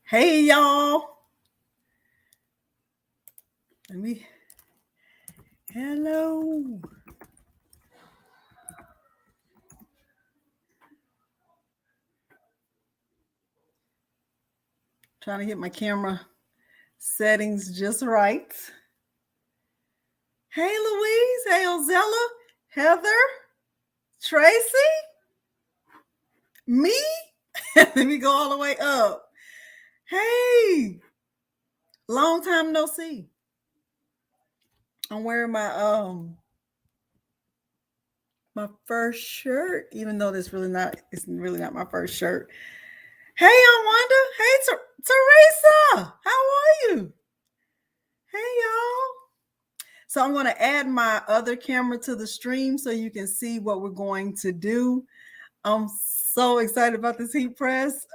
Hey, y'all. Hello. Trying to get my camera settings just right. Hey, Louise. Hey, Ozella. Heather. Tracy. Me. Let me go all the way up. Hey. Long time no see. I'm wearing my first shirt, even though it's really not my first shirt. Hey, Wanda. Hey, Teresa. How are you? Hey, y'all. So I'm going to add my other camera to the stream so you can see what we're going to do. I'm so excited about this heat press.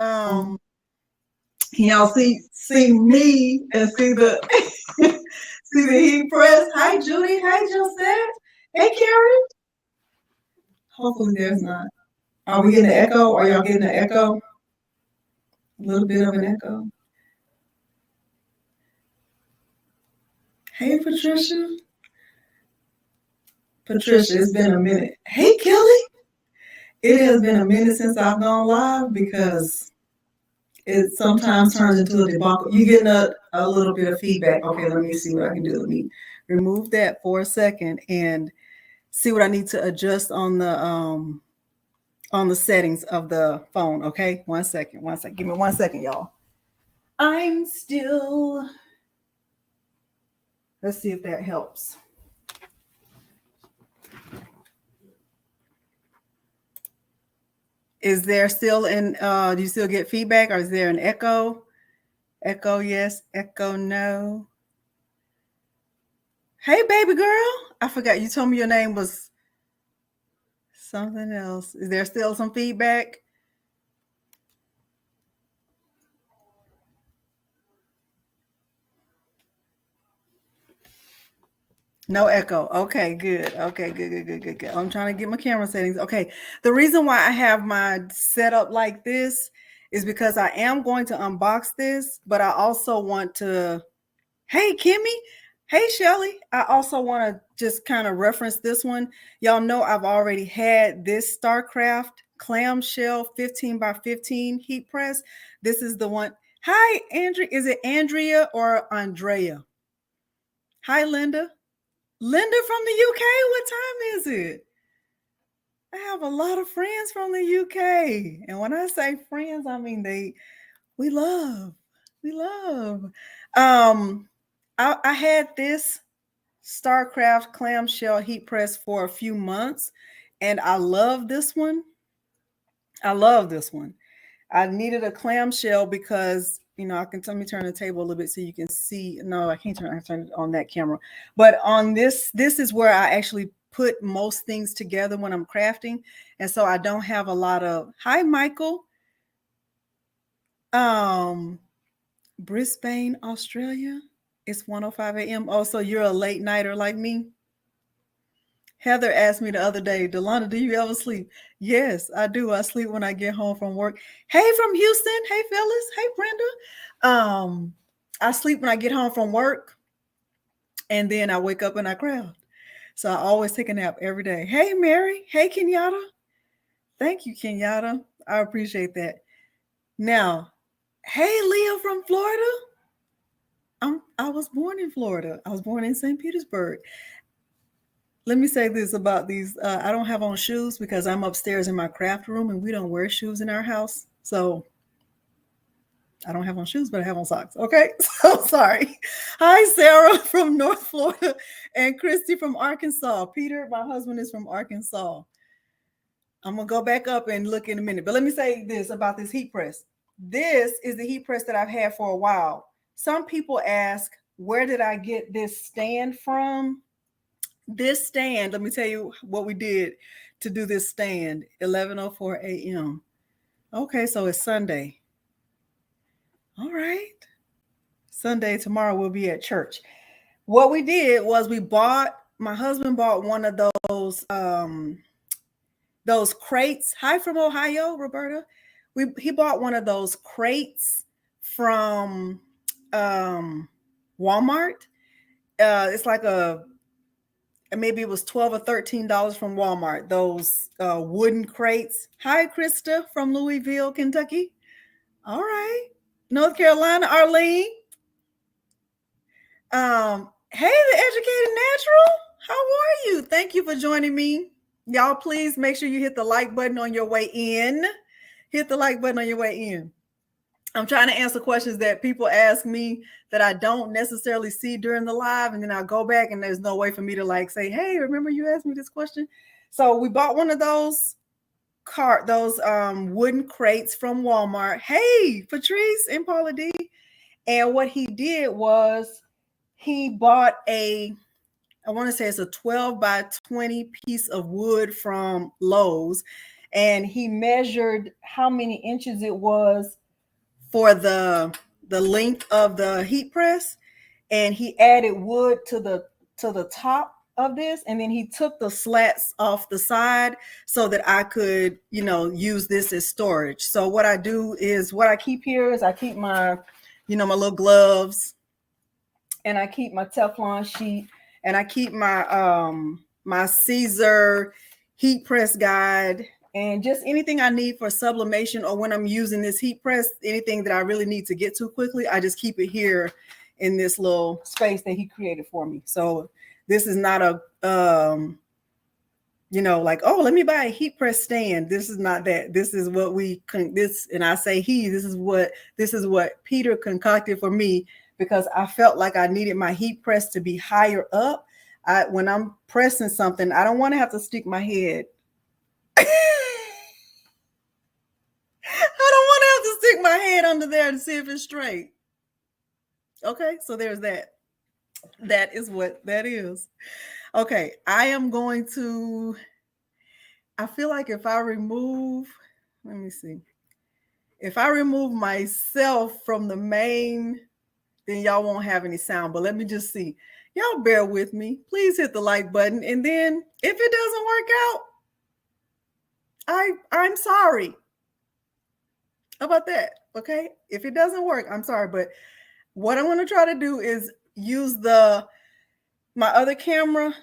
Y'all see me and see the see the heat press. Hi, Judy. Hi, Josette. Hey, Karen. Hopefully there's not. Are we getting an echo? Are y'all getting an echo? A little bit of an echo. Hey, Patricia. Patricia, it's been a minute. Hey, Kelly. It has been a minute since I've gone live because it sometimes turns into a debacle. You're getting a little bit of feedback. Okay, let me see what I can do. Let me remove that for a second and see what I need to adjust on the settings of the phone. Okay, one second. Give me 1 second, y'all. I'm still. Let's see if that helps. Is there still do you still get feedback, or is there an echo? Echo yes, echo no. Hey, baby girl. I forgot. You told me your name was something else. Is there still some feedback? No echo. Okay, good. Okay, good. I'm trying to get my camera settings. Okay. The reason why I have my setup like this is because I am going to unbox this, but I also want to. Hey, Kimmy. Hey, Shelly. I also want to just kind of reference this one. Y'all know I've already had this STARCRAFT clamshell 15 by 15 heat press. This is the one. Hi, Andrea. Is it Andrea or Andrea? Hi, Linda. Linda from the UK. What time is it? I have a lot of friends from the UK. And when I say friends, I mean we love. I had this STARCRAFT clamshell heat press for a few months, and I love this one. I needed a clamshell because, let me turn the table a little bit so you can see. No, I can't turn it on that camera. But on this is where I actually put most things together when I'm crafting. And so I don't have a lot of, hi, Michael. Brisbane, Australia. It's 1:05 a.m. Oh, so you're a late nighter like me? Heather asked me the other day, Delana, do you ever sleep? Yes, I do. I sleep when I get home from work. Hey, from Houston. Hey, Phyllis. Hey, Brenda. I sleep when I get home from work, and then I wake up and I craft. So I always take a nap every day. Hey, Mary. Hey, Kenyatta. Thank you, Kenyatta. I appreciate that. Now, hey, Leah from Florida. I was born in Florida. I was born in St. Petersburg. Let me say this about these. I don't have on shoes because I'm upstairs in my craft room and we don't wear shoes in our house. So I don't have on shoes, but I have on socks. Okay. So sorry. Hi, Sarah from North Florida and Christy from Arkansas. Peter, my husband, is from Arkansas. I'm going to go back up and look in a minute. But let me say this about this heat press. This is the heat press that I've had for a while. Some people ask, where did I get this stand from? This stand, let me tell you what we did to do this stand. 11:04 a.m. Okay, so it's Sunday. All right. Sunday, tomorrow we'll be at church. What we did was my husband bought one of those crates. Hi from Ohio, Roberta. He bought one of those crates from Walmart. It's like maybe it was $12 or $13 from Walmart. Those wooden crates. Hi, Krista from Louisville, Kentucky. All right. North Carolina, Arlene. Hey, the Educated Natural. How are you? Thank you for joining me. Y'all, please make sure you hit the like button on your way in. Hit the like button on your way in. I'm trying to answer questions that people ask me that I don't necessarily see during the live, and then I'll go back and there's no way for me to like say, hey, remember you asked me this question? So we bought one of those wooden crates from Walmart. Hey, Patrice and Paula D. And what he did was he bought I want to say it's a 12 by 20 piece of wood from Lowe's, and he measured how many inches it was for the length of the heat press, and he added wood to the top of this, and then he took the slats off the side so that I could, use this as storage. So what I do is, what I keep here is I keep my, my little gloves, and I keep my Teflon sheet, and I keep my my Caesar heat press guide, and just anything I need for sublimation, or when I'm using this heat press, anything that I really need to get to quickly, I just keep it here in this little space that he created for me. So this is not a like, oh, let me buy a heat press stand. This is not that. This is what and I say this is what Peter concocted for me, because I felt like I needed my heat press to be higher up. When I'm pressing something, I don't want to have to stick my head. I don't want to have to stick my head under there to see if it's straight. Okay, so there's that. That is what that is. Okay, I feel like if I remove, let me see. If I remove myself from the main, then y'all won't have any sound. But let me just see. Y'all bear with me. Please hit the like button. And then if it doesn't work out, I'm sorry. How about that? Okay. If it doesn't work, I'm sorry. But what I'm going to try to do is use my other camera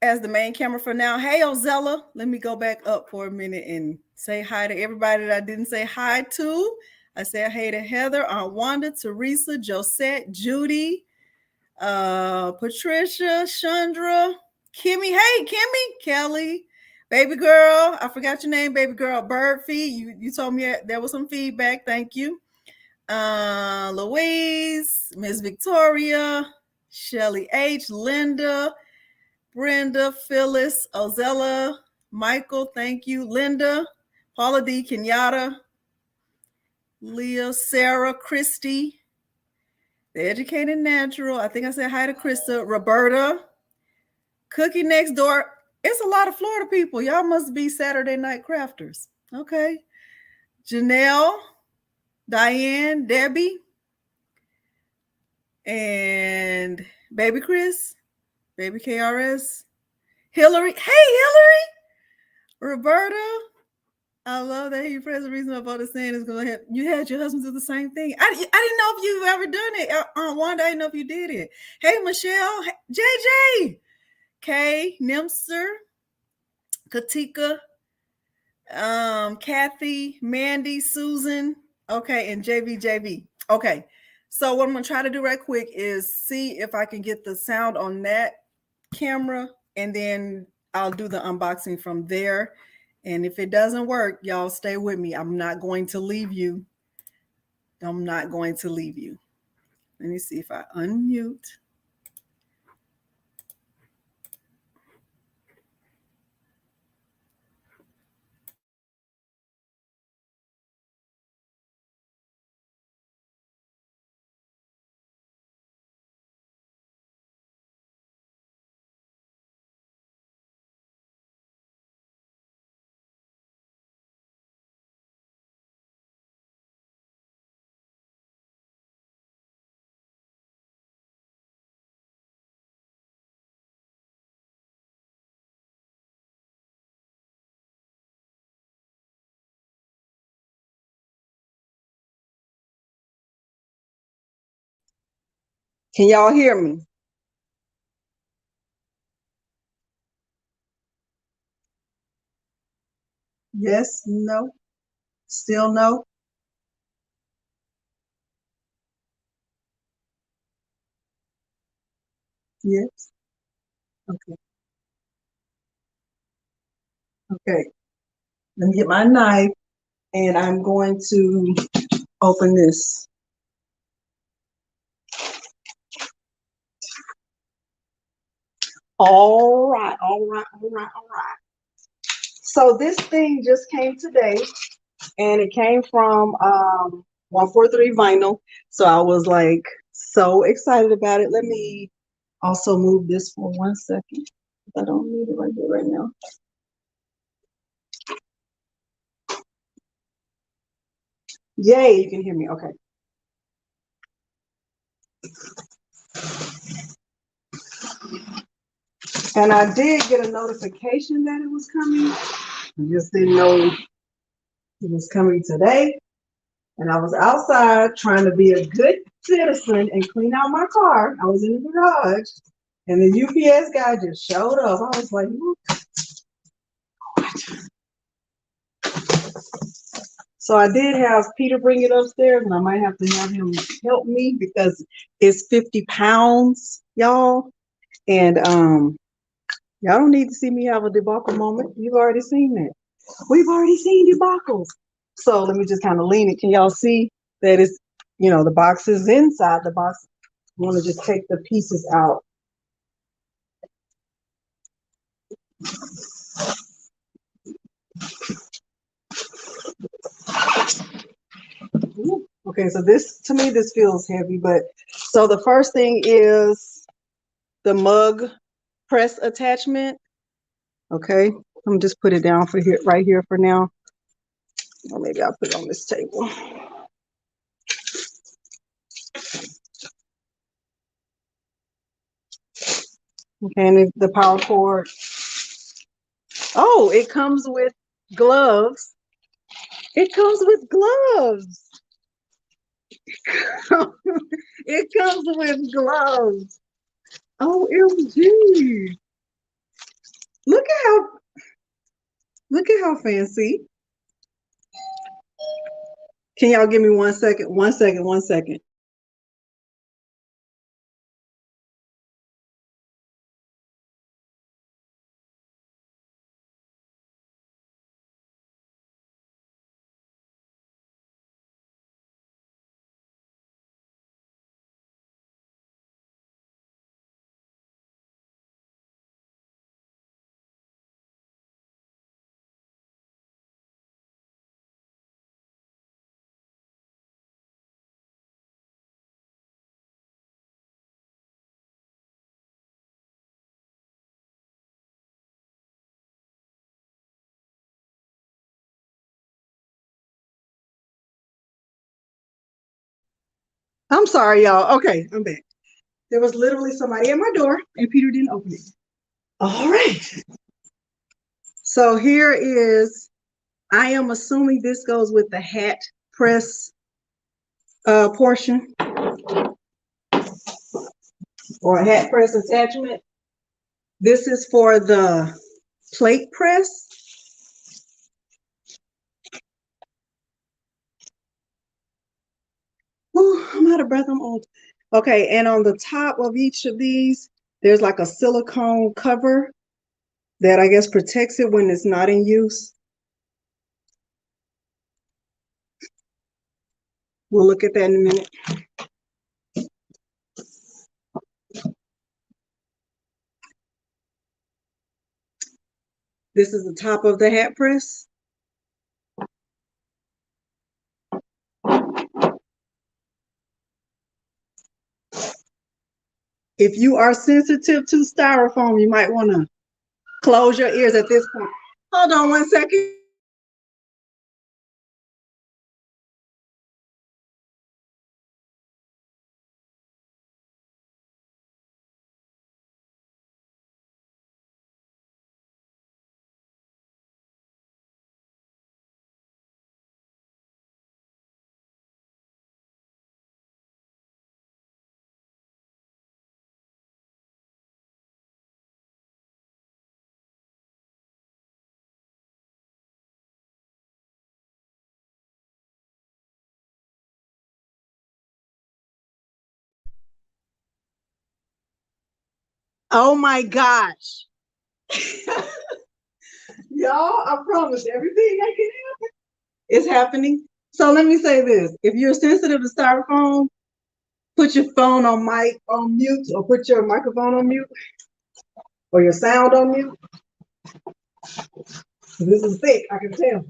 as the main camera for now. Hey, Ozella, let me go back up for a minute and say hi to everybody that I didn't say hi to. I said hey to Heather, Aunt Wanda, Teresa, Josette, Judy, Patricia, Chandra, Kimmy. Hey, Kimmy, Kelly, baby girl. I forgot your name, baby girl. Bird feed. You told me there was some feedback. Thank you. Louise, Miss Victoria, Shelly H, Linda, Brenda, Phyllis, Ozella, Michael, thank you, Linda, Paula D, Kenyatta, Leah, Sarah, Christy, The Educated Natural. I think I said hi to Krista, Roberta, Cookie Next Door. It's a lot of Florida people. Y'all must be Saturday night crafters. Okay. Janelle, Diane, Debbie, and Baby Chris, Baby KRS, Hillary. Hey, Hillary, Roberta. I love that he pressed the reason about the saying is going to have you had your husband do the same thing. I didn't know if you've ever done it. Wanda, I didn't know if you did it. Hey, Michelle, JJ, Kay, Nimster, Katika, Kathy, Mandy, Susan, okay, and JV. Okay, so what I'm going to try to do right quick is see if I can get the sound on that camera, and then I'll do the unboxing from there. And if it doesn't work, y'all stay with me. I'm not going to leave you. I'm not going to leave you. Let me see if I unmute. Can y'all hear me? Yes, no, still no? Yes. Okay. Okay. Let me get my knife and I'm going to open this. All right, all right, all right, all right. So this thing just came today and it came from 143 Vinyl. So I was like so excited about it. Let me also move this for 1 second. I don't need it right here right now. Yay, you can hear me. Okay. And I did get a notification that it was coming. I just didn't know it was coming today. And I was outside trying to be a good citizen and clean out my car. I was in the garage and the UPS guy just showed up. I was like, what? So I did have Peter bring it upstairs and I might have to have him help me because it's 50 pounds, y'all. And y'all don't need to see me have a debacle moment. You've already seen that. We've already seen debacles. So let me just kind of lean it. Can y'all see that it's, the box is inside the box. I want to just take the pieces out. Ooh. Okay, so to me, this feels heavy, but so the first thing is the mug press attachment. Okay, I'm just put it down for here, right here for now. Or maybe I'll put it on this table. Okay, and the power cord. Oh, it comes with gloves. It comes with gloves. It comes with gloves. OMG. Look at how fancy. Can y'all give me 1 second? 1 second, 1 second. I'm sorry, y'all. Okay, I'm back. There was literally somebody at my door and Peter didn't open it. All right. So here is, I am assuming this goes with the hat press portion or a hat press attachment. This is for the plate press. Ooh, I'm out of breath. I'm old. Okay, and on the top of each of these, there's like a silicone cover that I guess protects it when it's not in use. We'll look at that in a minute. This is the top of the hat press. If you are sensitive to styrofoam, you might want to close your ears at this point. Hold on 1 second. Oh my gosh. Y'all, I promise everything that can happen is happening. So let me say this. If you're sensitive to styrofoam, put your phone on mic on mute, or put your microphone on mute, or your sound on mute. This is thick, I can tell.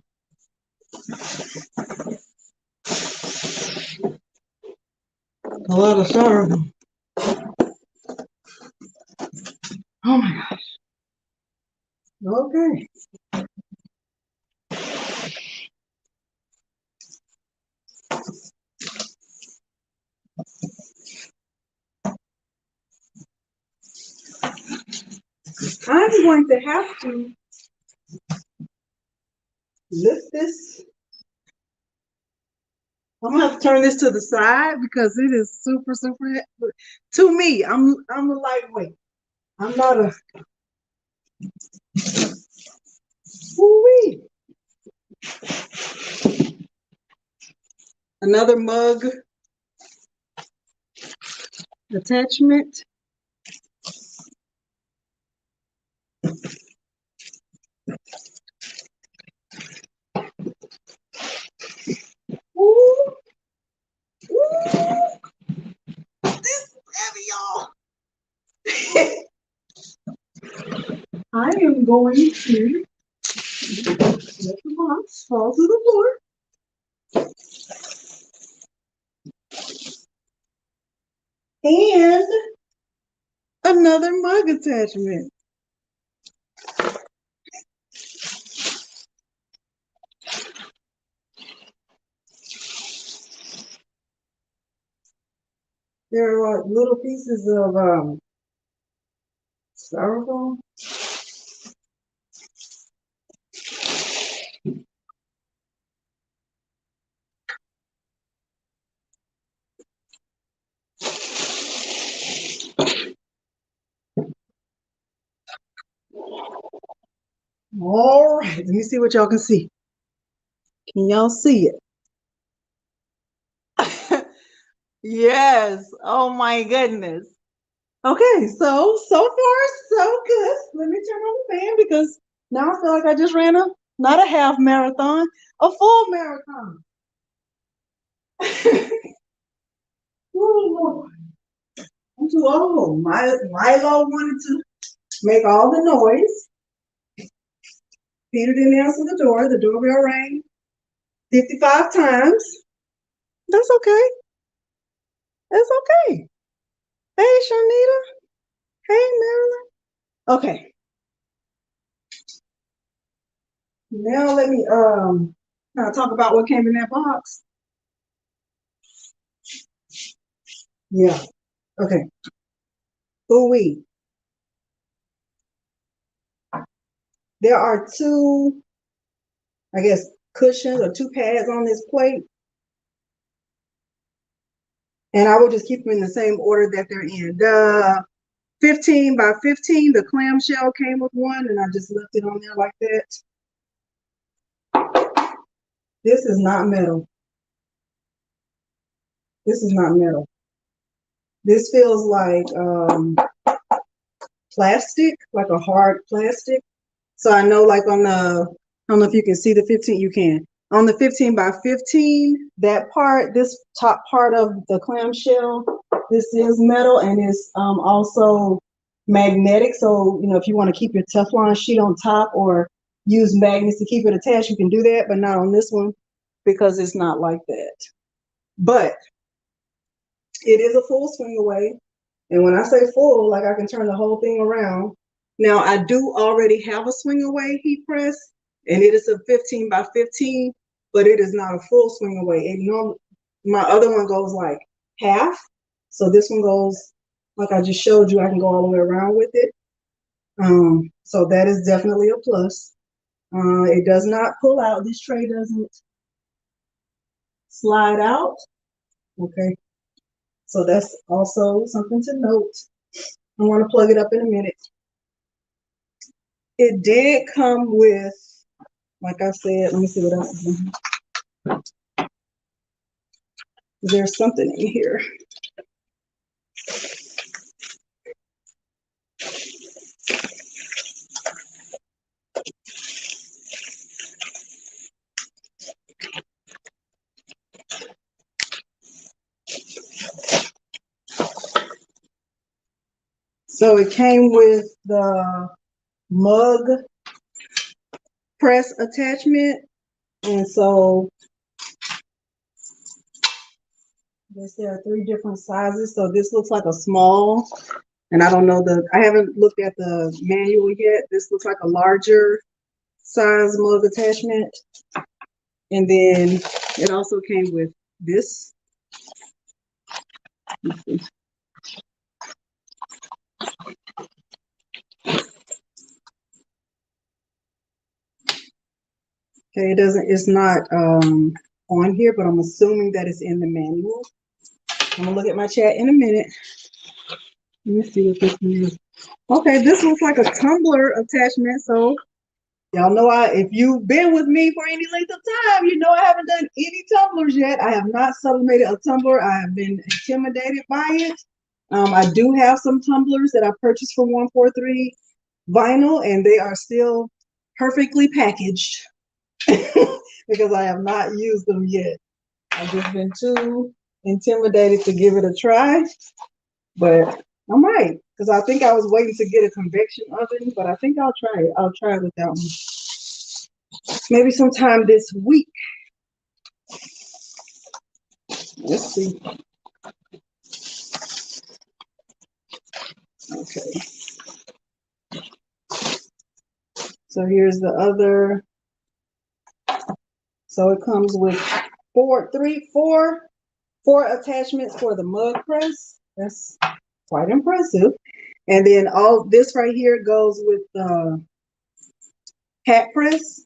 A lot of styrofoam. Oh my gosh. Okay. I'm going to have to lift this. I'm gonna have to turn this to the side because it is super, super heavy. To me, I'm a lightweight. I'm not a woo-wee. Another mug attachment. Ooh. Ooh. This is heavy, y'all. I am going to let the box fall to the floor. And another mug attachment. There are little pieces of styrofoam. All right, let me see what y'all can see. Can y'all see it? Yes. Oh my goodness. Okay, so far so good. Let me turn on the fan because now I feel like I just ran not a half marathon, a full marathon. Oh, Lord. Milo wanted to make all the noise. Peter didn't answer the door. The doorbell rang 55 times. That's okay. That's okay. Hey, Shanita. Hey, Marilyn. Okay. Now let me talk about what came in that box. Yeah. Okay. Ooh-wee. There are two, I guess, cushions or two pads on this plate. And I will just keep them in the same order that they're in. The 15 by 15, the clamshell came with one, and I just left it on there like that. This is not metal. This is not metal. This feels like plastic, like a hard plastic. So I know like on the, I don't know if you can see the 15, you can. On the 15 by 15, that part, this top part of the clamshell, this is metal and it's also magnetic. So, you know, if you want to keep your Teflon sheet on top or use magnets to keep it attached, you can do that, but not on this one because it's not like that. But it is a full swing away. And when I say full, like I can turn the whole thing around. Now I do already have a swing away heat press, and it is a 15 by 15, but it is not a full swing away. And my other one goes like half. So this one goes, like I just showed you, I can go all the way around with it. So that is definitely a plus. It does not pull out. This tray doesn't slide out. Okay. So that's also something to note. I want to plug it up in a minute. It did come with, like I said, let me see what else is in here. There's something in here. So it came with the mug press attachment. And so there are 3 different sizes. So this looks like a small, and I don't know I haven't looked at the manual yet. This looks like a larger size mug attachment. And then it also came with this. Okay, it's not on here, but I'm assuming that it's in the manual. I'm gonna look at my chat in a minute. Let me see what this one is. Okay, this looks like a tumbler attachment. So y'all know if you've been with me for any length of time, you know I haven't done any tumblers yet. I have not sublimated a tumbler. I have been intimidated by it. I do have some tumblers that I purchased from 143 Vinyl, and they are still perfectly packaged because I have not used them yet. I've just been too intimidated to give it a try, but I might, because I think I was waiting to get a convection oven, but I think I'll try it. I'll try it with that one. Maybe sometime this week. Let's see. Okay. So here's the other. So it comes with four attachments for the mug press. That's quite impressive. And then all this right here goes with the hat press.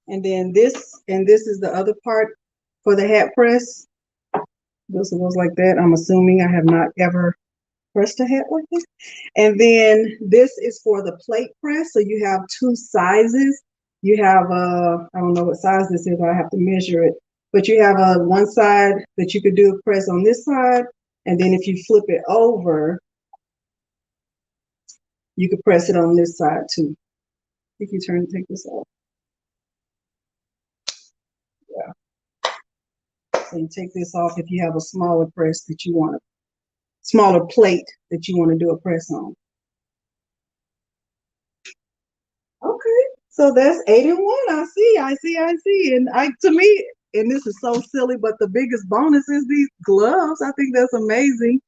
And then this is the other part for the hat press. This goes like that. I'm assuming I have not ever pressed a hat like this. And then this is for the plate press. So you have 2 sizes. You have I don't know what size this is. I have to measure it. But you have one side that you could do a press on this side. And then if you flip it over, you could press it on this side too. If you take this off. Yeah. So you take this off if you have a smaller press that you want, smaller plate that you want to do a press on. Okay, so that's 8 in 1. I see. And to me, and this is so silly, but the biggest bonus is these gloves. I think that's amazing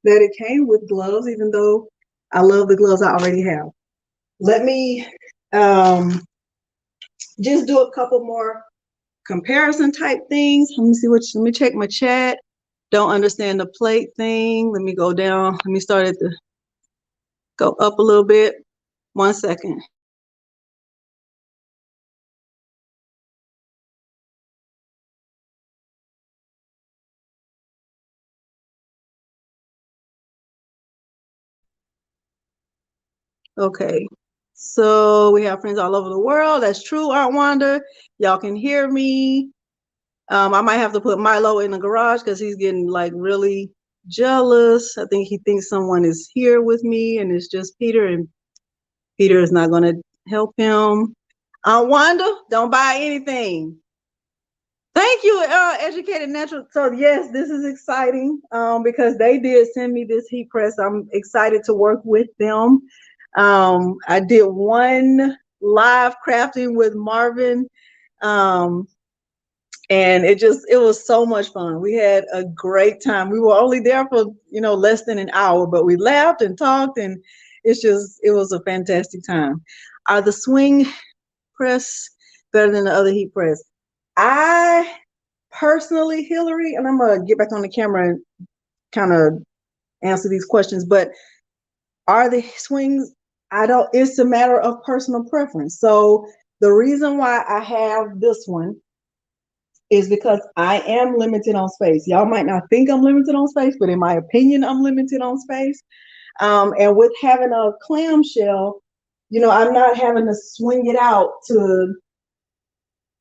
that it came with gloves, even though I love the gloves I already have. Let me just do a couple more comparison type things. Let me check my chat. Don't understand the plate thing. Let me go down. Let me start at go up a little bit. 1 second. Okay, so we have friends all over the world. That's true, Aunt Wanda. Y'all can hear me. I might have to put Milo in the garage because he's getting like really jealous. I think he thinks someone is here with me and it's just Peter, and Peter is not going to help him. Aunt Wanda, don't buy anything. Thank you, Educated Natural. So yes, this is exciting because they did send me this heat press. I'm excited to work with them. I did one live crafting with Marvin, and it was so much fun. We had a great time. We were only there for less than an hour, but we laughed and talked, and it was a fantastic time. Are the swing press better than the other heat press? I personally, Hillary, and I'm gonna get back on the camera and kind of answer these questions, but are the swings, it's a matter of personal preference. So the reason why I have this one is because I am limited on space. Y'all might not think I'm limited on space, but in my opinion, I'm limited on space. And with having a clamshell, I'm not having to swing it out to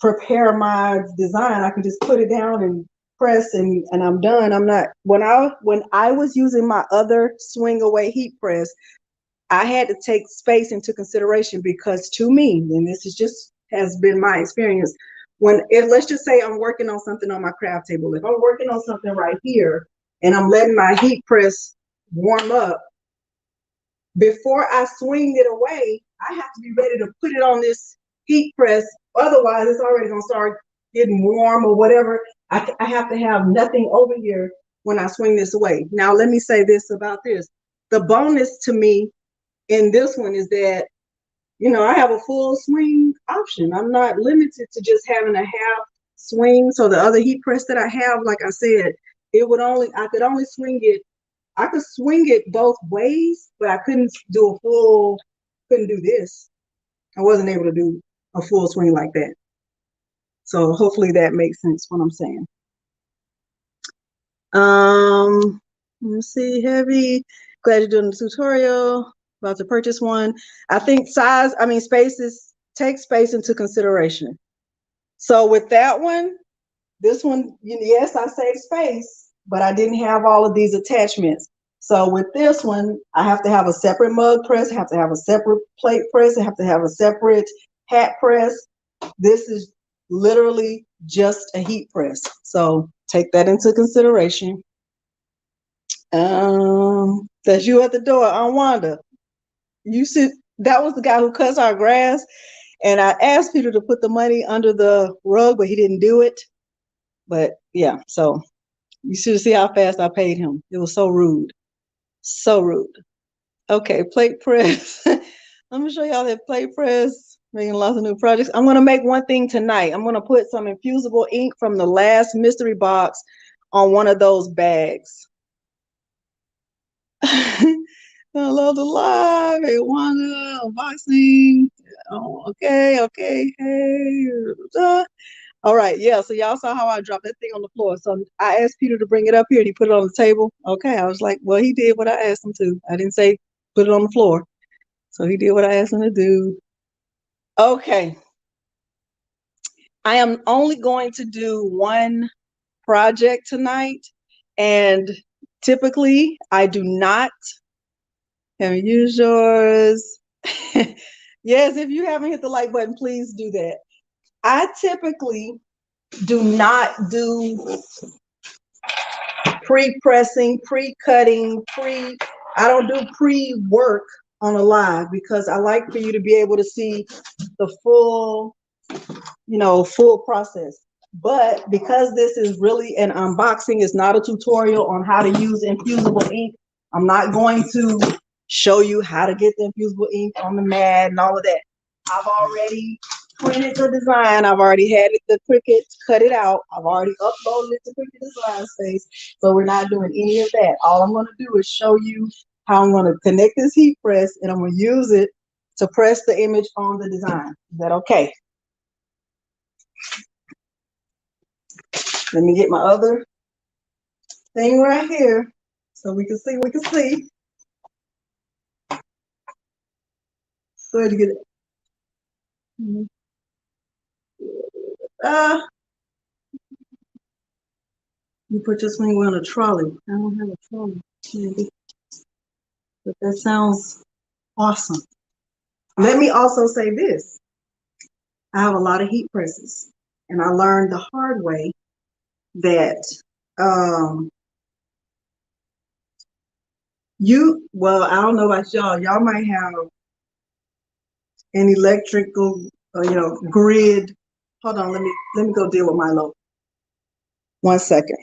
prepare my design. I can just put it down and press and I'm done. I'm not, when I was using my other swing away heat press, I had to take space into consideration because to me, and this is just has been my experience, let's just say I'm working on something on my craft table. If I'm working on something right here, and I'm letting my heat press warm up. Before I swing it away, I have to be ready to put it on this heat press. Otherwise, it's already going to start getting warm or whatever. I have to have nothing over here when I swing this away. Now, let me say this about this. The bonus to me in this one is that, you know, I have a full swing option. I'm not limited to just having a half swing. So the other heat press that I have, like I said, I could only swing it. I could swing it both ways, but I couldn't do this. I wasn't able to do a full swing like that. So hopefully that makes sense what I'm saying. Let's see, heavy. Glad you're doing the tutorial. About to purchase one. I think take space into consideration. So with that one, this one, yes, I saved space, but I didn't have all of these attachments. So with this one, I have to have a separate mug press, I have to have a separate plate press, I have to have a separate hat press. This is literally just a heat press. So take that into consideration. That's you at the door, Wanda. You see, that was the guy who cuts our grass. And I asked Peter to put the money under the rug, but he didn't do it. But yeah, so you should see how fast I paid him. It was so rude. So rude. Okay, plate press. Let me show y'all that plate press. Making lots of new projects. I'm gonna make one thing tonight. I'm gonna put some infusible ink from the last mystery box on one of those bags. I love the live. Hey, Wanda, unboxing. Oh, okay. Hey. All right, yeah. So y'all saw how I dropped that thing on the floor. So I asked Peter to bring it up here, and he put it on the table. Okay, I was like, well, he did what I asked him to. I didn't say put it on the floor. So he did what I asked him to do. Okay. I am only going to do one project tonight, and typically I do not. Have you used yours? Yes, if you haven't hit the like button, please do that. I typically do not do pre-pressing, pre-cutting, I don't do pre-work on a live because I like for you to be able to see the full process. But because this is really an unboxing, it's not a tutorial on how to use infusible ink. I'm not going to show you how to get the infusible ink on the mat and all of that. I've already printed the design. I've already had the Cricut cut it out. I've already uploaded it to Cricut Design Space. So we're not doing any of that. All I'm going to do is show you how I'm going to connect this heat press, and I'm going to use it to press the image on the design. Is that okay? Let me get my other thing right here so we can see. Go ahead and get it. You put your swing wheel on a trolley. I don't have a trolley, maybe. But that sounds awesome. Let me also say this. I have a lot of heat presses, and I learned the hard way that I don't know about y'all might have an electrical grid. Hold on, let me go deal with Milo. 1 second.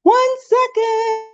1 second.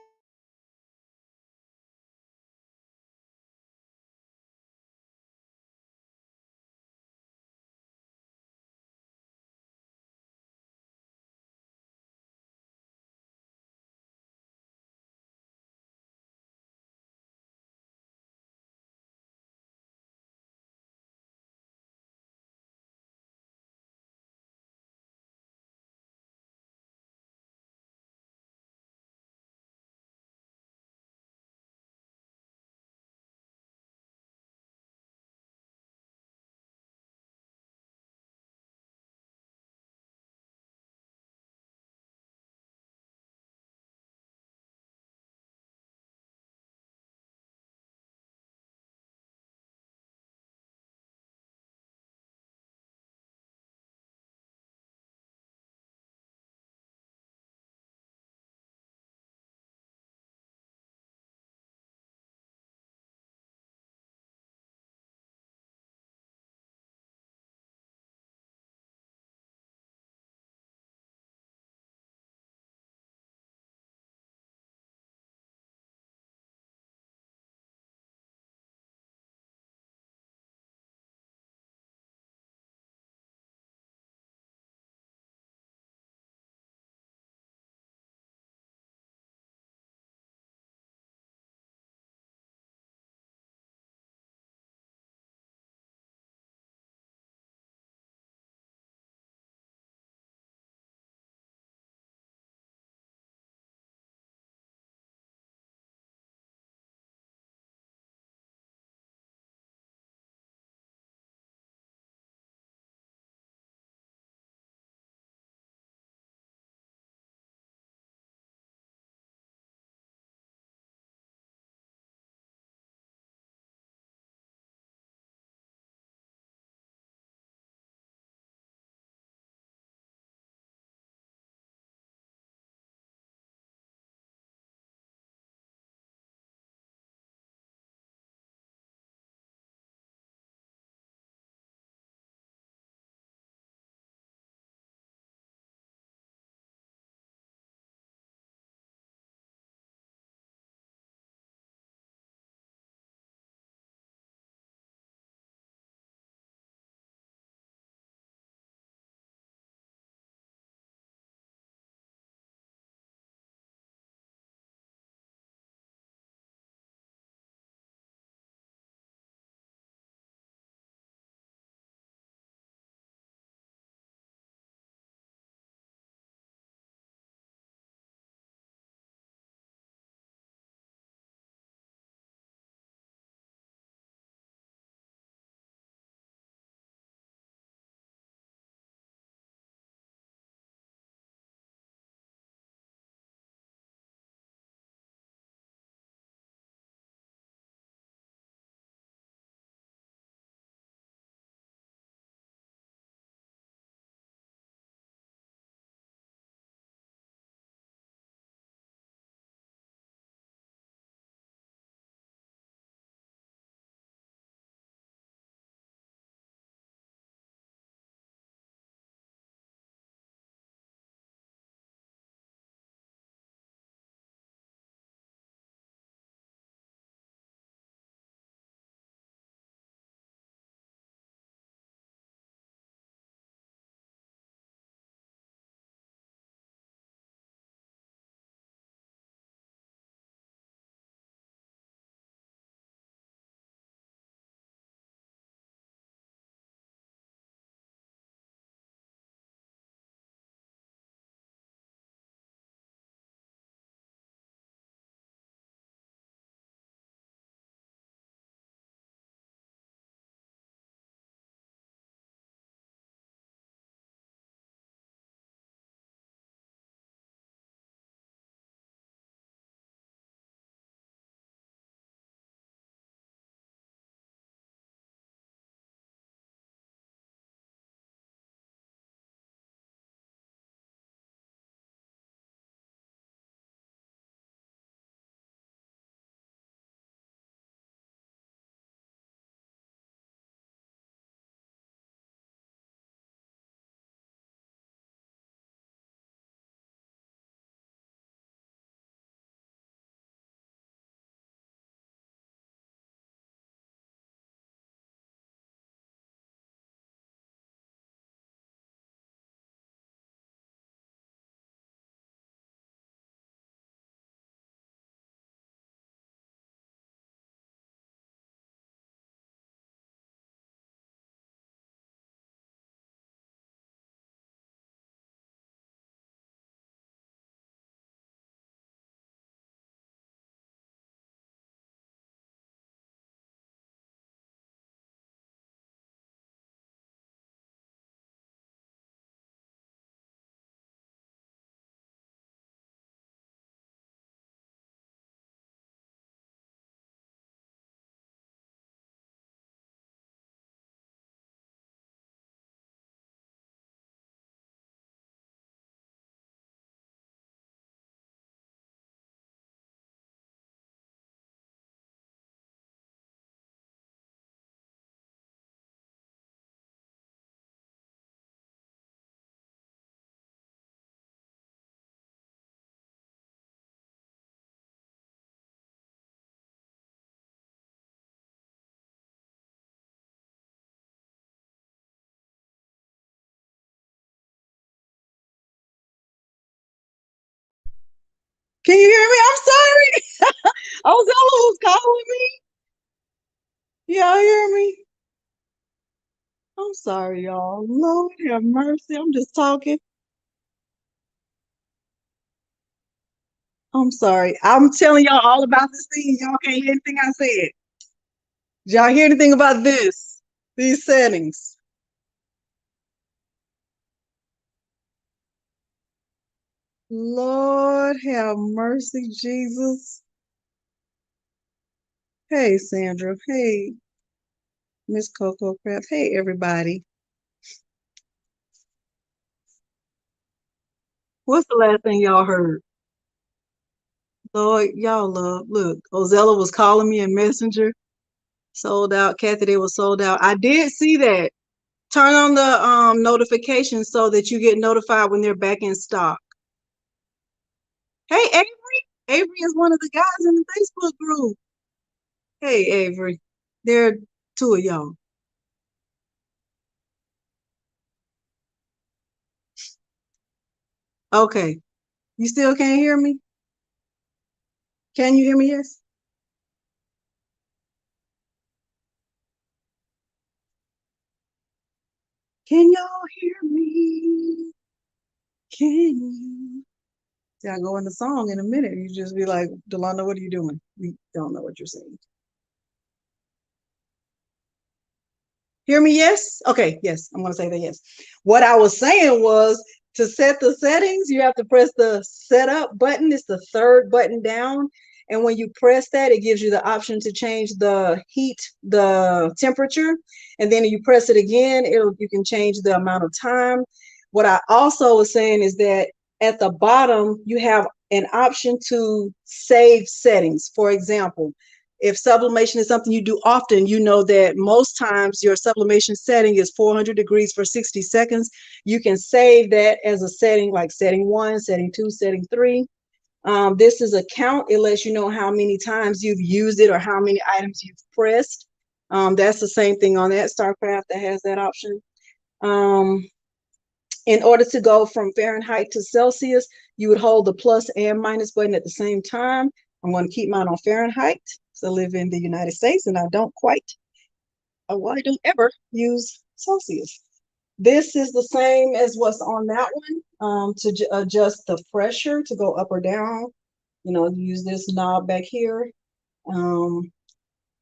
Can you hear me? I'm sorry. Ozella was calling me. Y'all hear me? I'm sorry, y'all. Lord have mercy. I'm just talking. I'm sorry. I'm telling y'all all about this thing. Y'all can't hear anything I said. Did y'all hear anything about this? These settings. Lord have mercy, Jesus. Hey, Sandra. Hey, Miss Coco Craft. Hey, everybody. What's the last thing y'all heard? Lord, y'all love. Look, Ozella was calling me in Messenger. Sold out. Kathy, they were sold out. I did see that. Turn on the notifications so that you get notified when they're back in stock. Hey, Avery. Avery is one of the guys in the Facebook group. Hey, Avery. There are two of y'all. Okay. You still can't hear me? Can you hear me? Yes. Can y'all hear me? Can you? See, I go in the song in a minute. You just be like, Delana, what are you doing? We don't know what you're saying. Hear me? Yes. Okay. Yes. I'm going to say that. Yes. What I was saying was to set the settings, you have to press the setup button. It's the third button down. And when you press that, it gives you the option to change the heat, the temperature. And then you press it again, you can change the amount of time. What I also was saying is that at the bottom, you have an option to save settings. For example, if sublimation is something you do often, you know that most times your sublimation setting is 400 degrees for 60 seconds. You can save that as a setting, like setting 1, setting 2, setting 3. This is a count. It lets you know how many times you've used it or how many items you've pressed. That's the same thing on that StarCraft that has that option. In order to go from Fahrenheit to Celsius, you would hold the plus and minus button at the same time. I'm going to keep mine on Fahrenheit because I live in the United States and I don't ever use Celsius. This is the same as what's on that one. To adjust the pressure to go up or down, use this knob back here.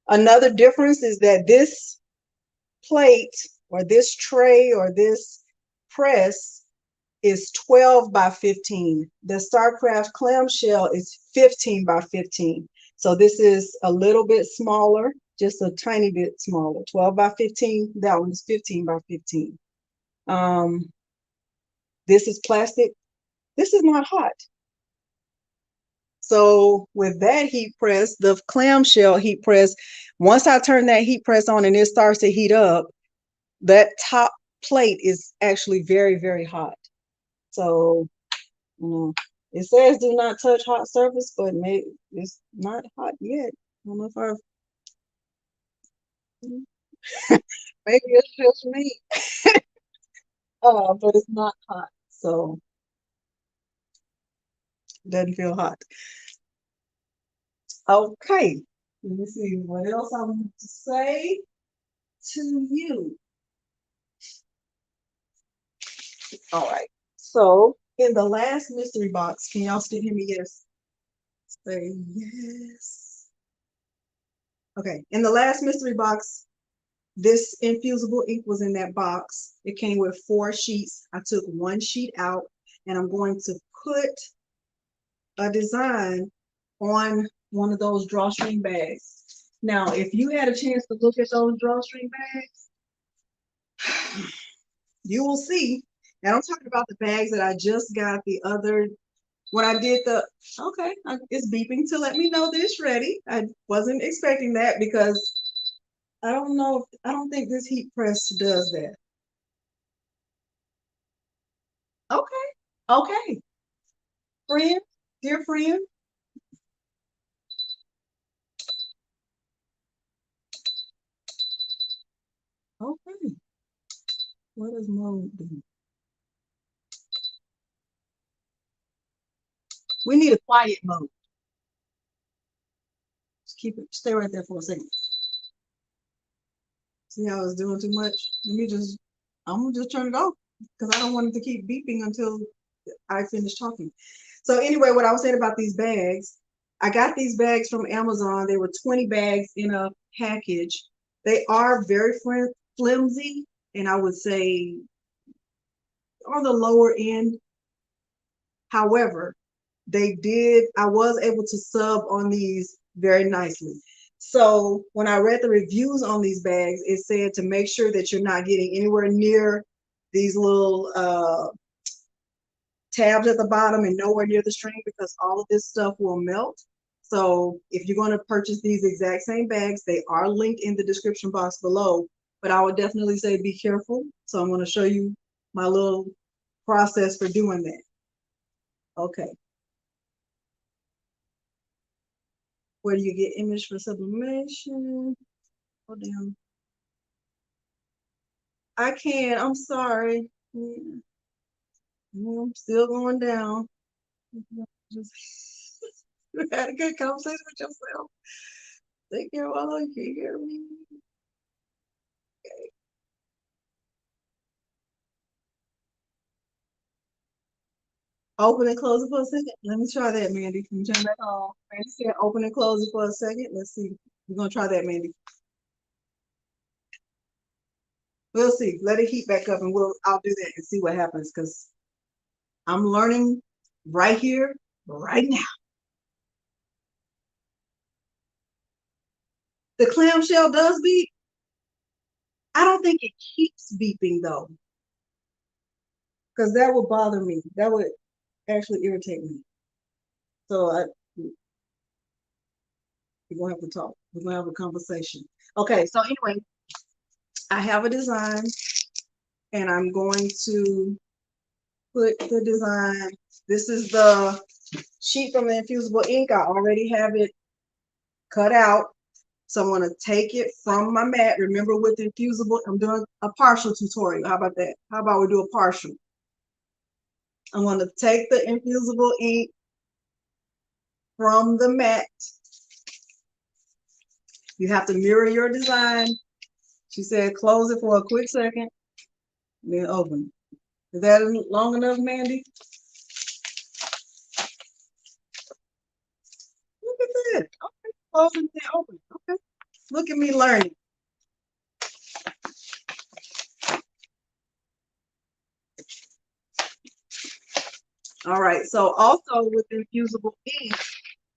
Another difference is that this plate or this tray or this press is 12 by 15. The StarCraft clamshell is 15 by 15. So this is a little bit smaller, just a tiny bit smaller. 12 by 15, that one is 15 by 15. This is plastic. This is not hot. So with that heat press, the clamshell heat press, once I turn that heat press on and it starts to heat up, that top plate is actually very, very hot. So, it says do not touch hot surface, but maybe it's not hot yet. I don't know if I've, maybe it's just me. But it's not hot, so it doesn't feel hot. Okay, let me see what else I want to say to you. All right, so in the last mystery box, can y'all still hear me? Yes. Say yes. Okay, in the last mystery box, this infusible ink was in that box. It came with 4 sheets. I took 1 sheet out and I'm going to put a design on one of those drawstring bags. Now, if you had a chance to look at those drawstring bags, you will see. And I'm talking about the bags that I just got the other, when I did okay, it's beeping to let me know that it's ready. I wasn't expecting that because I don't think this heat press does that. Okay. Okay. Friend, dear friend. Okay. What does mode do? We need a quiet mode. Just keep it, stay right there for a second. See how it's doing too much? I'm gonna just turn it off because I don't want it to keep beeping until I finish talking. So anyway, what I was saying about these bags, I got these bags from Amazon. They were 20 bags in a package. They are very flimsy, and I would say on the lower end. However, I was able to sub on these very nicely. So when I read the reviews on these bags, it said to make sure that you're not getting anywhere near these little tabs at the bottom and nowhere near the string, because all of this stuff will melt. So if you're going to purchase these exact same bags, they are linked in the description box below, but I would definitely say be careful. So I'm going to show you my little process for doing that. Okay. Where do you get image for sublimation? Oh, damn. I can. I'm sorry. I'm still going down. Just had a good conversation with yourself. Take care while you can hear me. Okay. Open and close it for a second. Let me try that, Mandy. Can you turn back on? Mandy said open and close it for a second. Let's see. We're gonna try that, Mandy. We'll see. Let it heat back up and I'll do that and see what happens, because I'm learning right here, right now. The clamshell does beep. I don't think it keeps beeping though, because that would bother me. That would actually irritate me. So we're gonna have to talk. We're gonna have a conversation. Okay, so anyway, I have a design, and I'm going to put the design. This is the sheet from the Infusible Ink. I already have it cut out. So I'm going to take it from my mat. Remember, with Infusible, I'm doing a partial tutorial. How about that? How about we do a partial? I'm going to take the Infusible Ink from the mat. You have to mirror your design. She said close it for a quick second, then open. Is that long enough, Mandy? Look at that. Okay, close and then open. Okay. Look at me learning. All right, so also with Infusible Ink,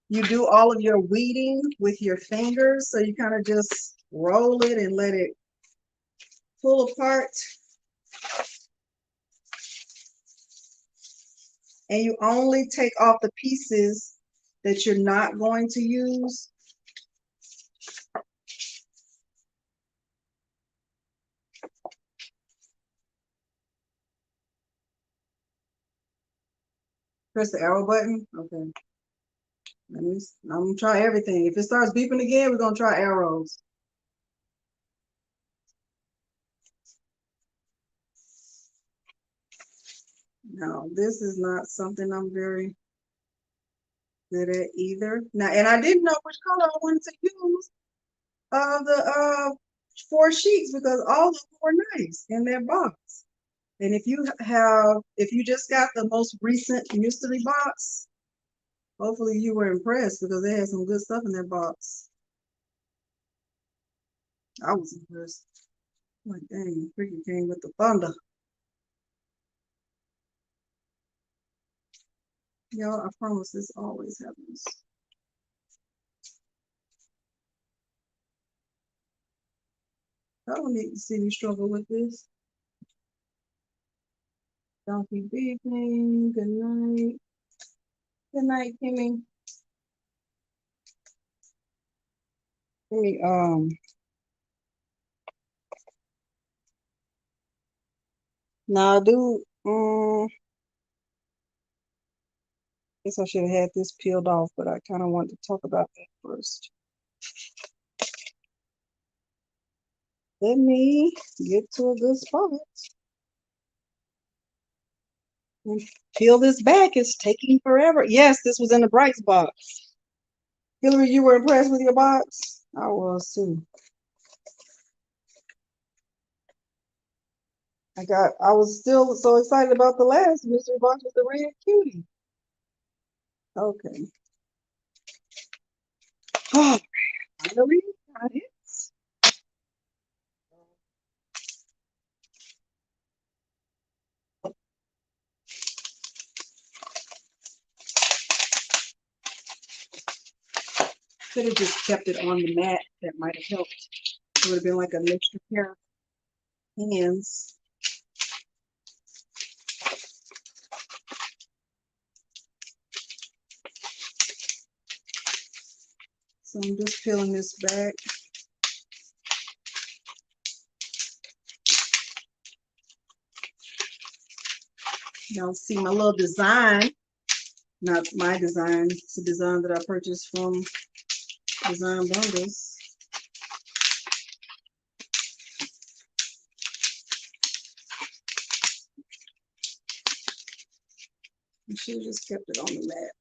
you do all of your weeding with your fingers. So you kind of just roll it and let it pull apart. And you only take off the pieces that you're not going to use. Press the arrow button. Okay. I'm gonna try everything. If it starts beeping again, we're gonna try arrows. No, this is not something I'm very good at either. Now, and I didn't know which color I wanted to use the 4 sheets, because all of them were nice in their box. And if you just got the most recent mystery box, hopefully you were impressed, because they had some good stuff in their box. I was impressed. Like, dang, freaking came with the thunder. Y'all, I promise this always happens. I don't need to see me struggle with this. Don't be beeping. Good night. Good night, Kimmy. Let me now I do guess I should have had this peeled off, but I kind of want to talk about that first. Let me get to a good spot. And peel this back. It's taking forever. Yes, this was in the Brights box. Hillary, you were impressed with your box? I was too. I was still so excited about the last mystery box with the red cutie. Okay. Oh, finally got it. Could have just kept it on the mat. That might have helped. It would have been like an extra pair of hands. So I'm just peeling this back. Y'all see my little design. Not my design. It's a design that I purchased from Design Bundles. I should have just kept it on the mat.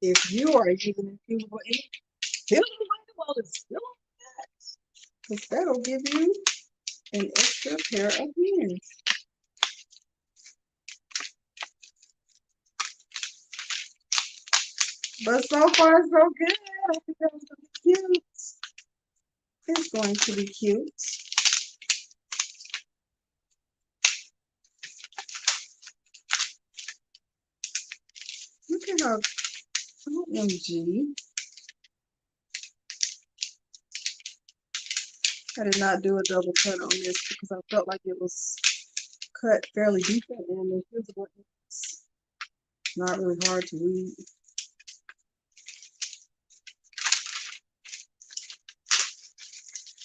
If you are using Infusible Ink, fill the window while it's still on that, because that'll give you an extra pair of hands. But so far, so good. I think that was going to be cute. It's going to be cute. Look at how, OMG. I did not do a double cut on this because I felt like it was cut fairly decent, and the Infusible Ink is not really hard to read.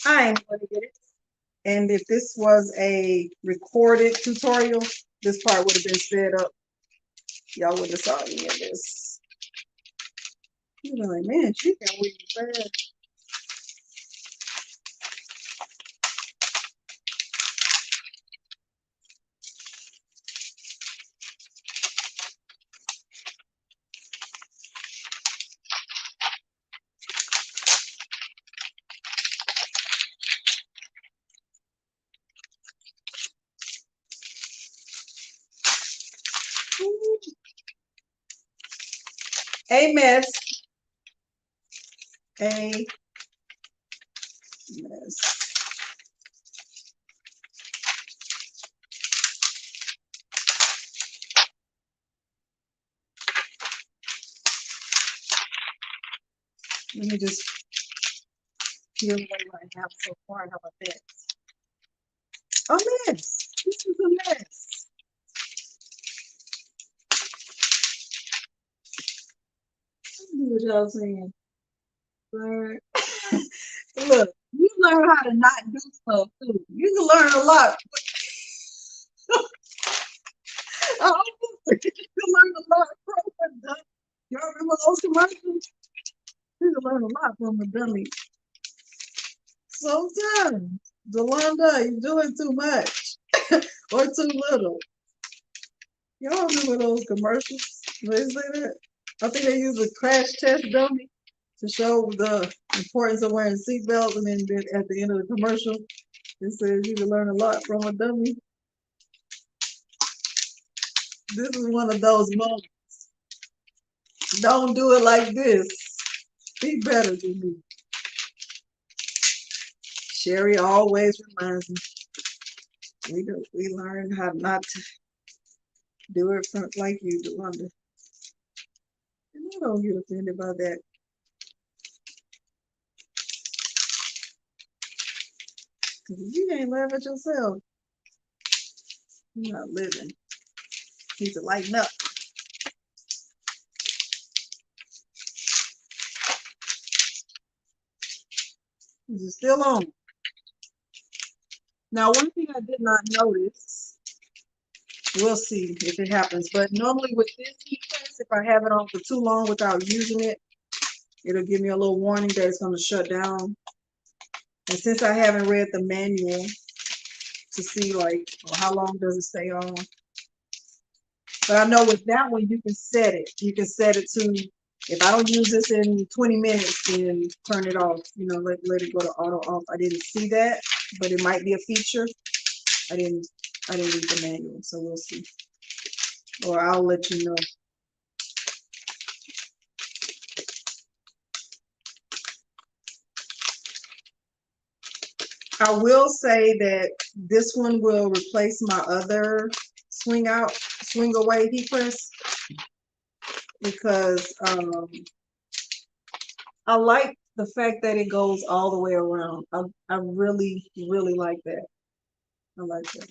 I am going to get it. And if this was a recorded tutorial, this part would have been sped up. Y'all would have saw any of this. You're like, man, she can read fast. A mess. A mess. Let me just peel away what I have so far. How about that? A mess. This is a mess. Let's see what y'all saying. But look, you learn how to not do stuff too. You can learn a lot. You can learn a lot from the. Y'all remember those commercials? You can learn a lot from the dummy. Sometimes, Delonda, you're doing too much or too little. Y'all remember those commercials? They say that? I think they use a crash test dummy to show the importance of wearing seatbelts, and then at the end of the commercial, it says you can learn a lot from a dummy. This is one of those moments. Don't do it like this. Be better than me. Sherry always reminds me. We learn how not to do it like you, Delonda. And I don't get offended by that. Because if you ain't laugh at yourself, you're not living. You need to lighten up. Is it still on? Now, one thing I did not notice, we'll see if it happens, but normally with this heat press, if I have it on for too long without using it, it'll give me a little warning that it's going to shut down. And since I haven't read the manual to see like how long does it stay on, but I know with that one you can set it. You can set it to, if I don't use this in 20 minutes, then turn it off. You know, let it go to auto off. I didn't see that, but it might be a feature. I didn't read the manual, so we'll see. Or I'll let you know. I will say that this one will replace my other swing away heat press because I like the fact that it goes all the way around. I really, really like that. I like that.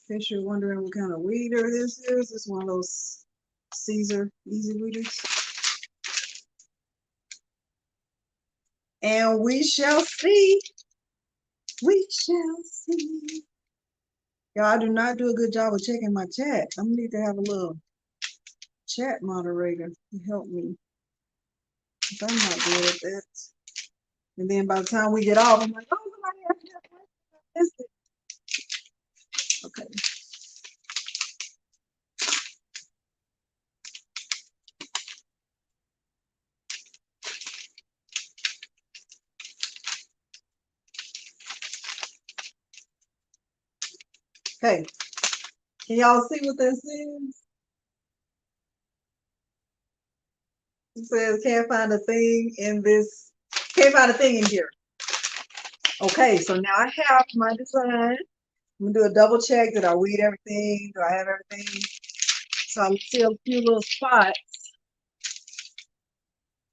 In case you're wondering what kind of weeder this is, it's one of those Caesar easy weeders. And we shall see. We shall see. Y'all, I do not do a good job of checking my chat. I'm gonna need to have a little chat moderator to help me. I'm not good at that. And then by the time we get off, I'm like, oh, somebody asked me that question. Okay. Okay. Can y'all see what that says? It says can't find a thing in this, can't find a thing in here. Okay, so now I have my design. I'm gonna do a double check. Did I weed everything? Do I have everything? So I'm still a few little spots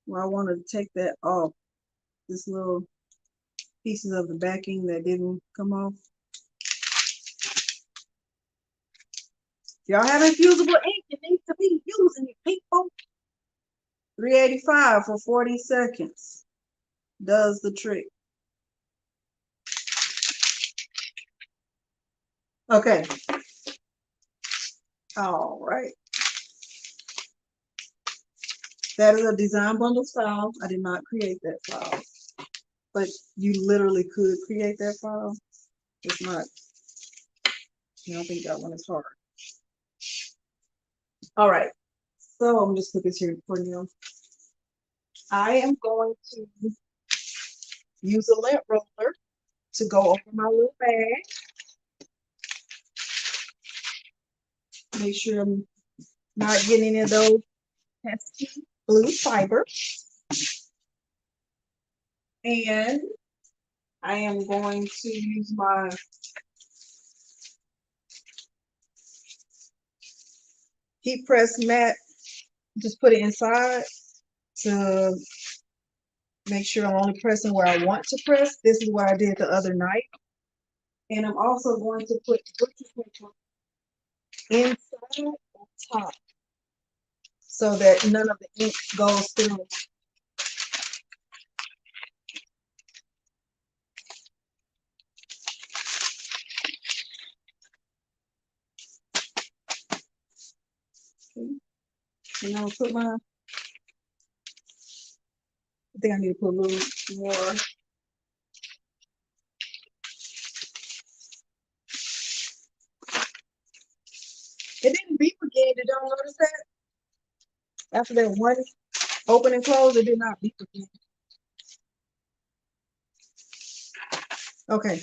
where I want to take that off. This little pieces of the backing that didn't come off. Y'all have infusible ink, you need to be using it, people. 385 for 40 seconds does the trick. Okay. All right. That is a design bundle file. I did not create that file, but you literally could create that file. It's not, I don't think that one is hard. All right. So I'm just put this here for you. I am going to use a lint roller to go over my little bag. Make sure I'm not getting any of those pesky blue fiber. And I am going to use my heat press mat, just put it inside to make sure I'm only pressing where I want to press. This is what I did the other night. And I'm also going to put butcher paper inside on top so that none of the ink goes through. Okay. And I'll put my, I think I need to put a little more. It didn't beep again. Did y'all notice that? After that one open and close, it did not beep again. Okay.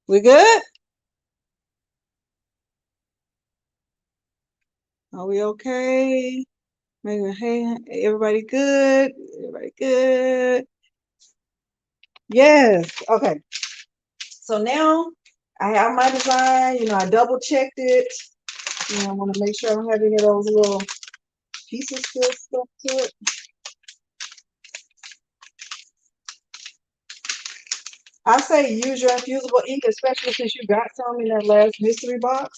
We good? Are we okay? Maybe, hey, everybody good? Everybody good? Yes. Okay. So now I have my design. You know, I double checked it. You know, I want to make sure I don't have any of those little pieces still stuck to it. I say use your infusible ink, especially since you got some in that last mystery box.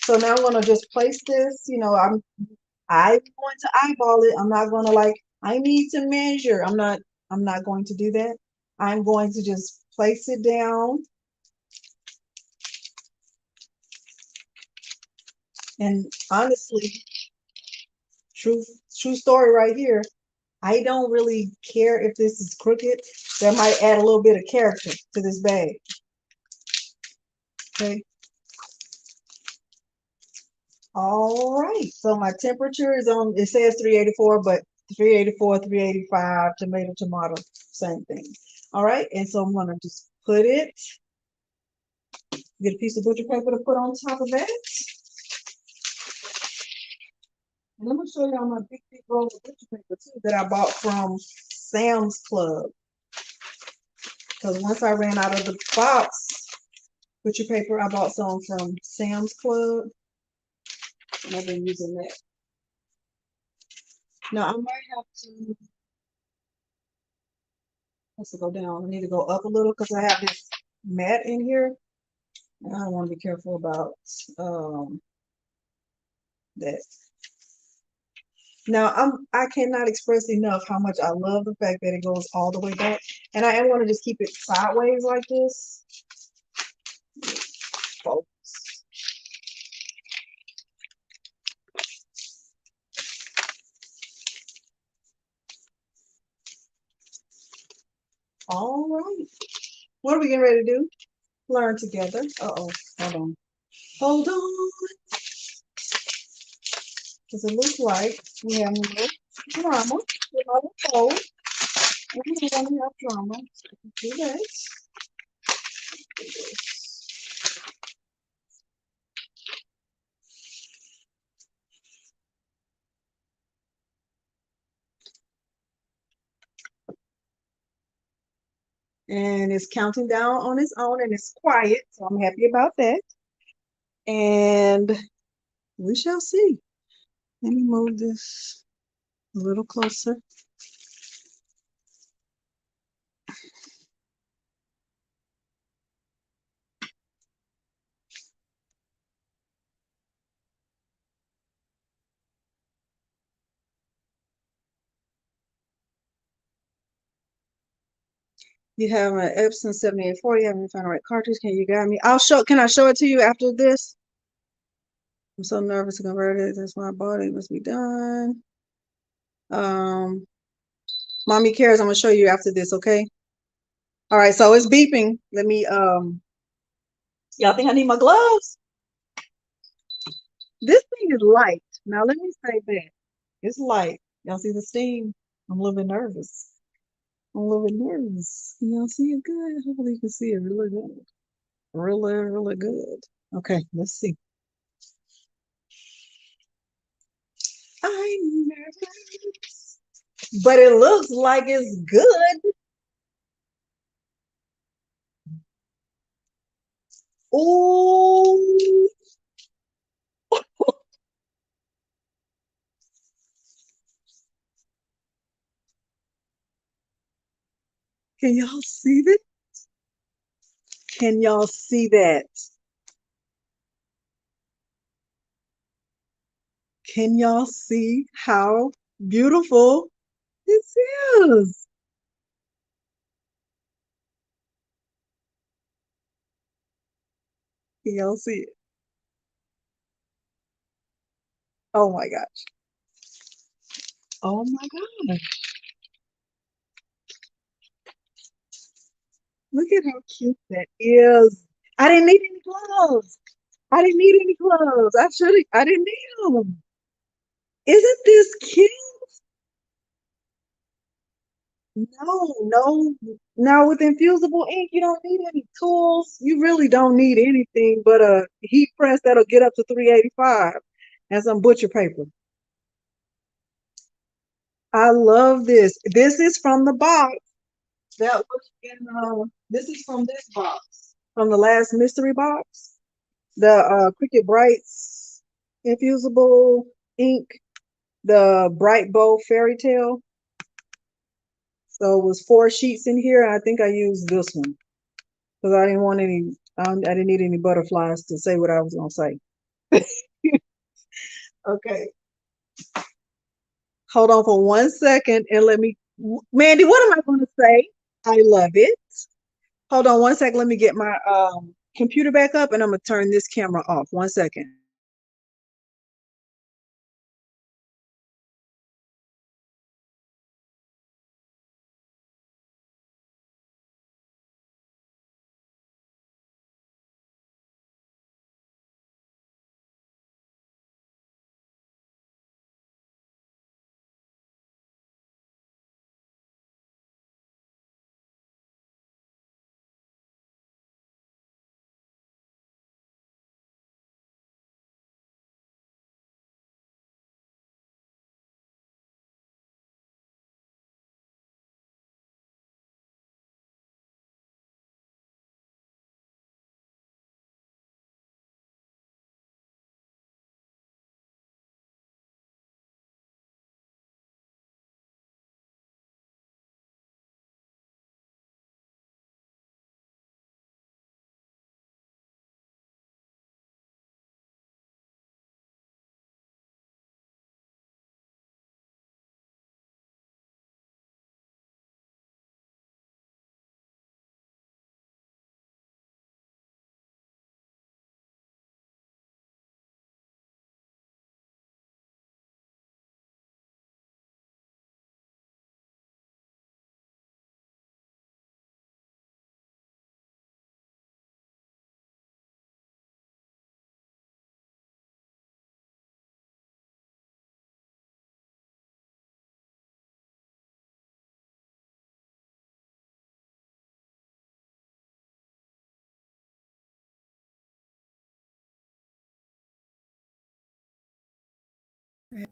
So now I'm gonna just place this. You know, I'm going to eyeball it. I'm not gonna like I need to measure. I'm not going to do that. I'm going to just place it down. And honestly, true story right here. I don't really care if this is crooked. That might add a little bit of character to this bag. Okay. All right. So my temperature is on, it says 384, but 384, 385, tomato, same thing. All right. And so I'm going to just put it, get a piece of butcher paper to put on top of that. And I'm going to show y'all my big roll of butcher paper too that I bought from Sam's Club. Because once I ran out of the box butcher paper, I bought some from Sam's Club. And I've been using that. Now I might have to, let's go down. I need to go up a little because I have this mat in here. And I want to be careful about that. Now I cannot express enough how much I love the fact that it goes all the way back. And I am going to just keep it sideways like this. Focus. All right. What are we getting ready to do? Learn together. Uh-oh. Hold on. Hold on. Because it looks like we have a little drama with our phone. And we don't want to have drama. So do that. Do this. And it's counting down on its own and it's quiet. So I'm happy about that. And we shall see. Let me move this a little closer. You have an Epson 7840. Haven't found the right cartridge. Can you guide me? Can I show it to you after this? I'm so nervous to convert it. That's why I bought it. It must be done. Mommy cares. I'm gonna show you after this, okay? All right, so it's beeping. Let me y'all think I need my gloves? This thing is light. Now let me say that. It's light. Y'all see the steam? I'm a little bit nervous. I'm a little bit nervous. Can y'all see it good? Hopefully you can see it really good. Really, really good. Okay, let's see. I'm nervous. But it looks like it's good. Ooh. Can y'all see that? Can y'all see that? Can y'all see how beautiful this is? Can y'all see it? Oh my gosh. Oh my gosh. Look at how cute that is. I didn't need any gloves. I didn't need any gloves. I didn't need them. Isn't this cute? No. Now with infusible ink, you don't need any tools. You really don't need anything but a heat press that'll get up to 385 and some butcher paper. I love this. This is from the box that was in this is from this box, from the last mystery box. The Cricket Brights infusible ink. the Bright Bow Fairy Tale. So it was 4 sheets in here. And I think I used this one because I didn't want any, I didn't need any butterflies to say what I was going to say. Okay. Hold on for 1 second and let me, Mandy, what am I going to say? I love it. Hold on 1 second. Let me get my computer back up and I'm going to turn this camera off. 1 second.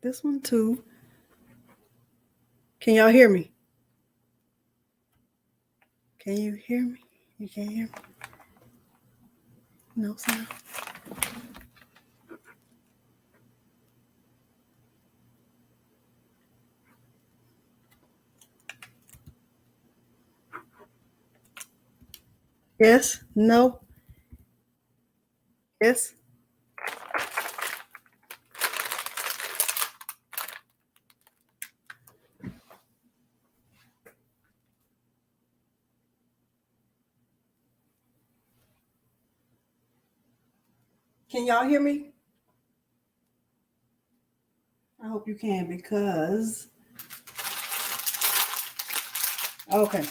This one too. Can y'all hear me? Can you hear me? You can't hear me? No sound. Yes? No? Yes? Can y'all hear me? I hope you can because, okay.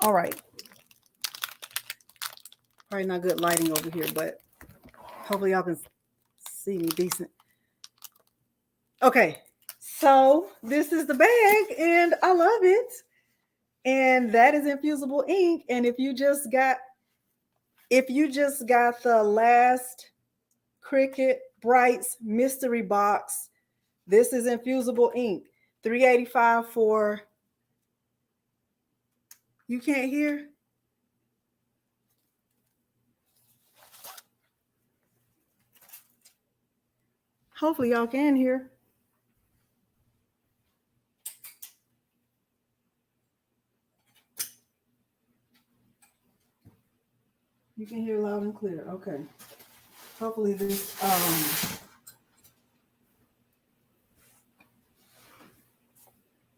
All right. Probably not good lighting over here, but hopefully y'all can see me decent. Okay. So this is the bag and I love it. And that is Infusible Ink. And if you just got the last Cricut Brights mystery box, this is Infusible Ink. $3.85 for, you can't hear? Hopefully y'all can hear. You can hear loud and clear. Okay. Hopefully this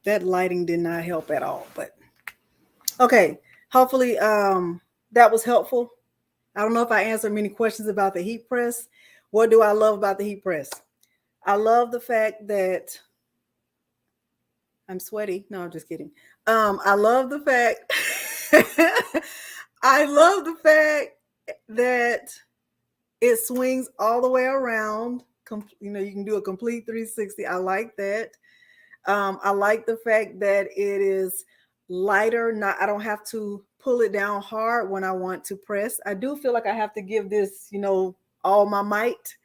that lighting did not help at all, but okay. Hopefully that was helpful. I don't know if I answered many questions about the heat press. What do I love about the heat press? I love the fact that I'm sweaty. No, I'm just kidding. I love the fact I love the fact that it swings all the way around. You know, you can do a complete 360. I like that. I like the fact that it is lighter. I don't have to pull it down hard when I want to press. I do feel like I have to give this, you know, all my might.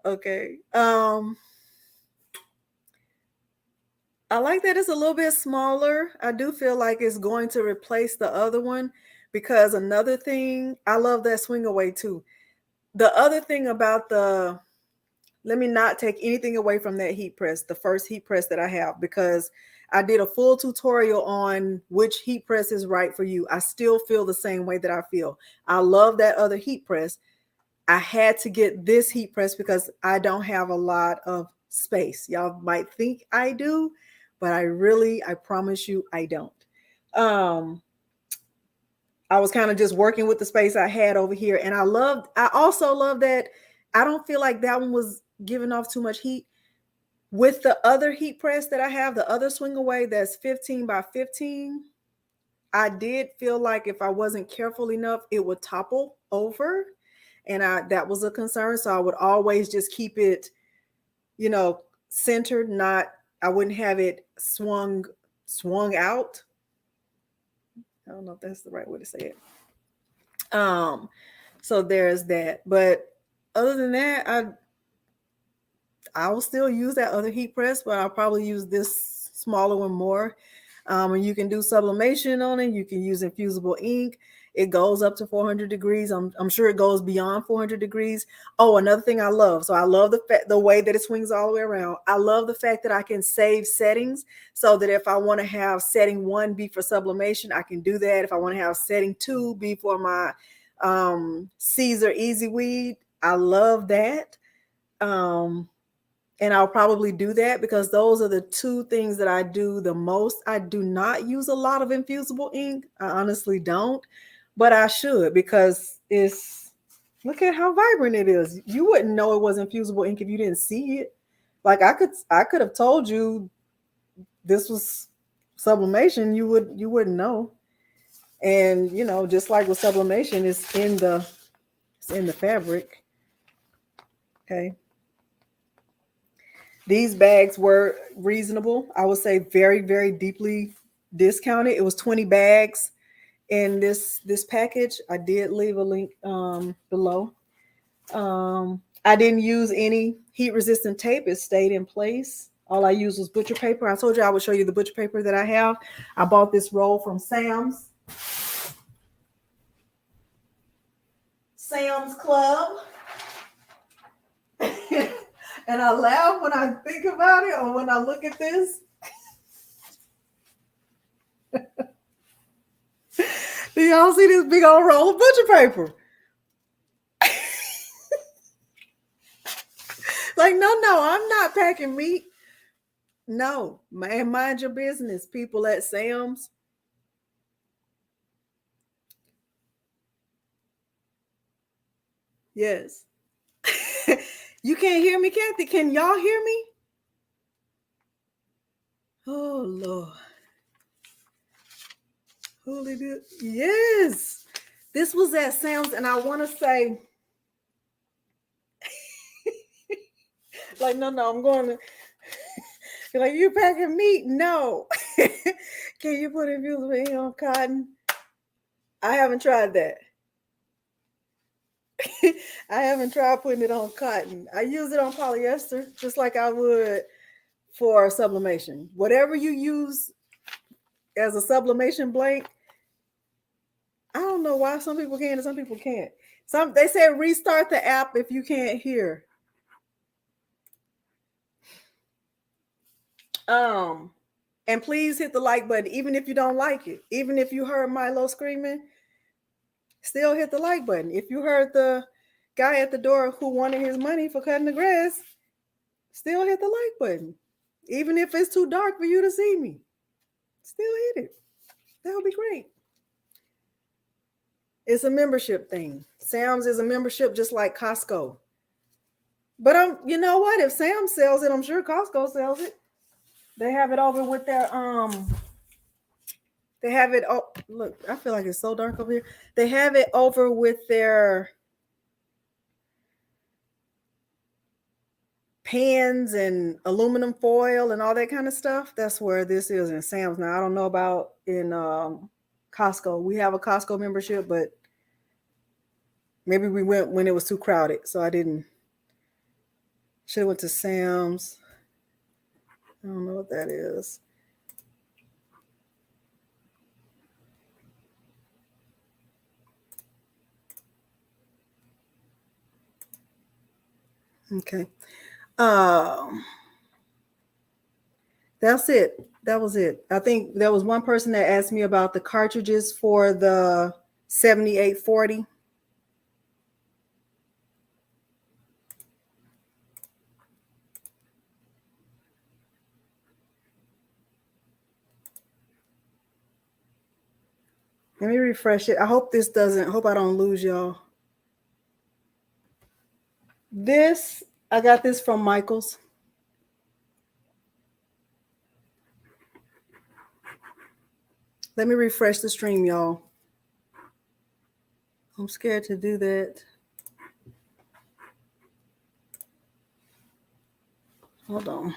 Okay. I like that it's a little bit smaller. I do feel like it's going to replace the other one because another thing, I love that swing away too. The other thing about the let me not take anything away from that heat press, the first heat press that I have, because I did a full tutorial on which heat press is right for you. I still feel the same way that I feel. I love that other heat press. I had to get this heat press because I don't have a lot of space. Y'all might think I do, but I promise you, I don't. I was kind of just working with the space I had over here. And I also love that I don't feel like that one was giving off too much heat. With the other heat press that I have, the other swing away that's 15 by 15, I did feel like if I wasn't careful enough, it would topple over. And that was a concern. So I would always just keep it, centered, I wouldn't have it swung out. I don't know if that's the right way to say it. So there's that. But other than that, I will still use that other heat press, but I'll probably use this smaller one more. And you can do sublimation on it. You can use infusible ink. It goes up to 400 degrees. I'm sure it goes beyond 400 degrees. Oh, another thing I love. So I love the way that it swings all the way around. I love the fact that I can save settings so that if I want to have setting 1 be for sublimation, I can do that. If I want to have setting 2 be for my Caesar Easy Weed, I love that. And I'll probably do that because those are the two things that I do the most. I do not use a lot of infusible ink. I honestly don't, but I should because look at how vibrant it is. You wouldn't know it was infusible ink if you didn't see it. Like I could have told you this was sublimation. You wouldn't know. And just like with sublimation, it's in the fabric. Okay. These bags were reasonable. I would say very, very deeply discounted. It was 20 bags in this package. I did leave a link below. I didn't use any heat resistant tape. It stayed in place. All I used was butcher paper. I told you I would show you the butcher paper that I have. I bought this roll from Sam's Club. And I laugh when I think about it or when I look at this. Do y'all see this big old roll of butcher paper? Like, no, I'm not packing meat. No, man, mind your business, people at Sam's. Yes. You can't hear me, Kathy? Can y'all hear me? Oh, Lord. Holy dude. Yes. This was at Sam's, and I want to say, like, no, I'm going to, you're like, you packing meat? No. Can you put infusible ink on cotton? I haven't tried that. I haven't tried putting it on cotton. I use it on polyester, just like I would for sublimation. Whatever you use as a sublimation blank, I don't know why some people can and some people can't. They said restart the app if you can't hear. And please hit the like button, even if you don't like it. Even if you heard Milo screaming, still hit the like button. If you heard the guy at the door who wanted his money for cutting the grass, still hit the like button. Even if it's too dark for you to see me, still hit it. That would be great. It's a membership thing. Sam's is a membership just like Costco. But you know what? If Sam sells it, I'm sure Costco sells it. They have it over with their they have it. Oh, look, I feel like it's so dark over here. They have it over with their pans and aluminum foil and all that kind of stuff. That's where this is in Sam's. Now I don't know about in Costco. We have a Costco membership, but maybe we went when it was too crowded, so I didn't. Should have went to Sam's. I don't know what that is. Okay. That's it. That was it. I think there was one person that asked me about the cartridges for the 7840. Let me refresh it. I hope this doesn't, hope I don't lose y'all. This, I got this from Michael's. Let me refresh the stream, y'all. I'm scared to do that. Hold on.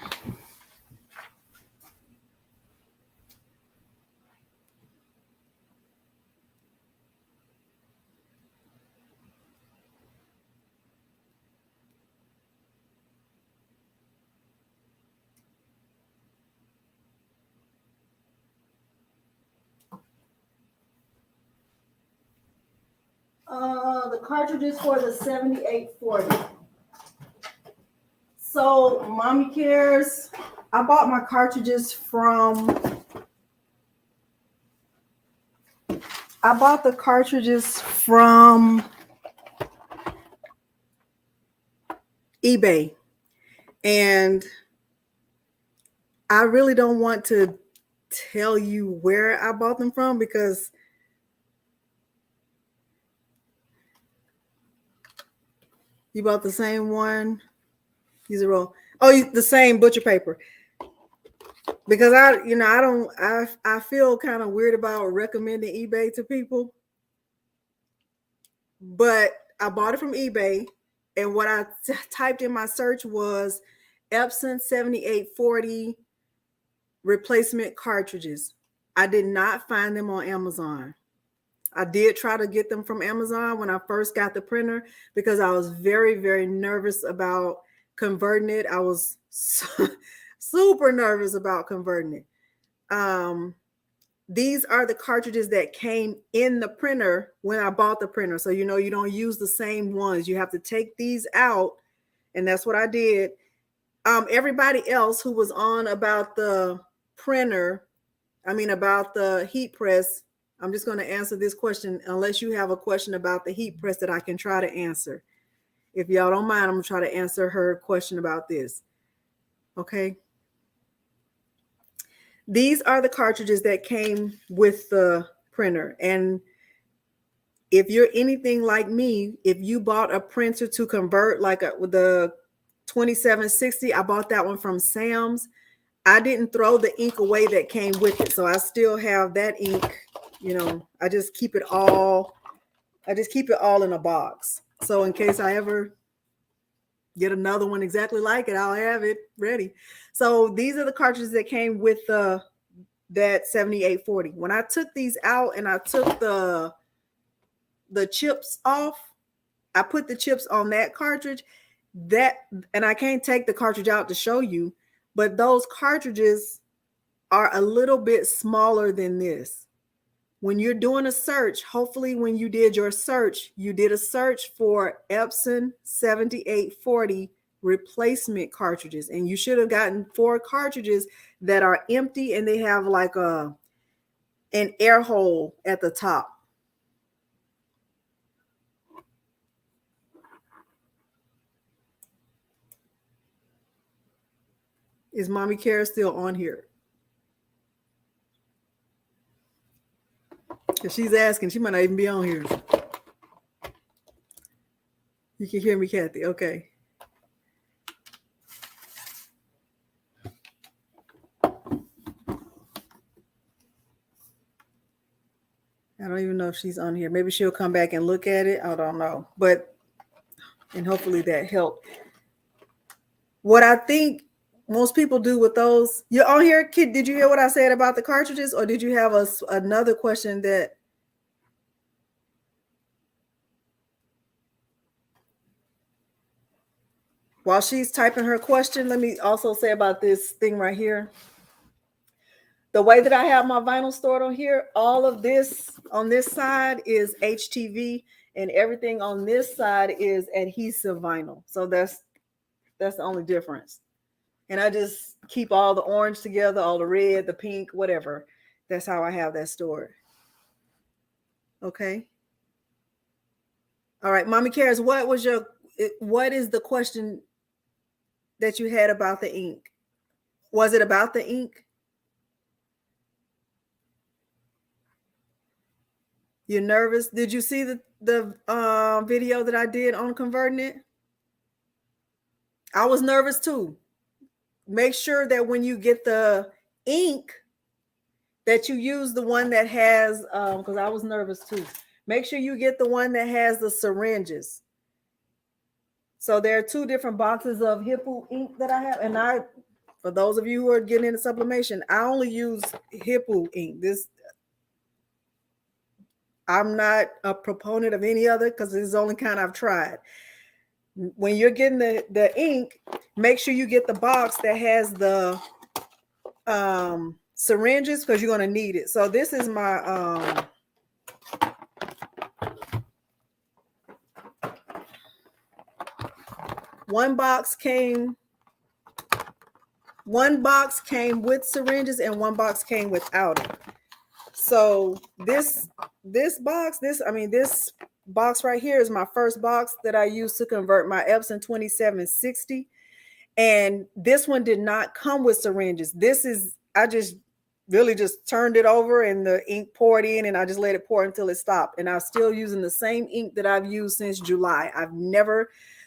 The cartridges for the 7840. So, Mommy Cares, I bought my cartridges from, I bought the cartridges from eBay. And I really don't want to tell you where I bought them from because you bought the same one. Use a roll. Oh, the same butcher paper. Because I feel kind of weird about recommending eBay to people. But I bought it from eBay, and what I typed in my search was Epson 7840 replacement cartridges. I did not find them on Amazon. I did try to get them from Amazon when I first got the printer because I was very, very nervous about converting it. I was super nervous about converting it. These are the cartridges that came in the printer when I bought the printer. So, you don't use the same ones. You have to take these out. And that's what I did. Everybody else who was on about the printer, about the heat press, I'm just going to answer this question unless you have a question about the heat press that I can try to answer. If y'all don't mind, I'm going to try to answer her question about this. Okay. These are the cartridges that came with the printer. And if you're anything like me, if you bought a printer to convert with the 2760, I bought that one from Sam's. I didn't throw the ink away that came with it. So I still have that ink, I just keep it all in a box. So in case I ever get another one exactly like it, I'll have it ready. So these are the cartridges that came with that 7840. When I took these out and I took the chips off, I put the chips on that cartridge, and I can't take the cartridge out to show you, but those cartridges are a little bit smaller than this. When you're doing a search, hopefully when you did your search, you did a search for Epson 7840 replacement cartridges, and you should have gotten 4 cartridges that are empty and they have like an air hole at the top. Is Mommy Cara still on here? If she's asking, she might not even be on here. You can hear me, Kathy. Okay. I don't even know if she's on here. Maybe she'll come back and look at it. I don't know. And hopefully that helped. What I think most people do with those, you're on here, kid. Did you hear what I said about the cartridges, or did you have another question that? While she's typing her question, let me also say about this thing right here. The way that I have my vinyl stored on here, all of this on this side is HTV, and everything on this side is adhesive vinyl. So that's That's the only difference. And I just keep all the orange together, all the red, the pink, whatever. That's how I have that stored. Okay. All right, Mommy Cares, what is the question that you had about the ink? Was it about the ink? You're nervous? Did you see the video that I did on converting it? I was nervous too. Make sure that when you get the ink that you use the one that has because I was nervous too. Make sure you get the one that has the syringes. So there are 2 different boxes of Hippo ink that I have, and for those of you who are getting into sublimation, I only use Hippo ink. I'm not a proponent of any other because this is the only kind I've tried. When you're getting the ink, make sure you get the box that has the syringes because you're going to need it. So this is my one box came with syringes and one box came without it. So this box right here is my first box that I used to convert my Epson 2760. And this one did not come with syringes. I just really just turned it over and the ink poured in and I just let it pour until it stopped. And I'm still using the same ink that I've used since July.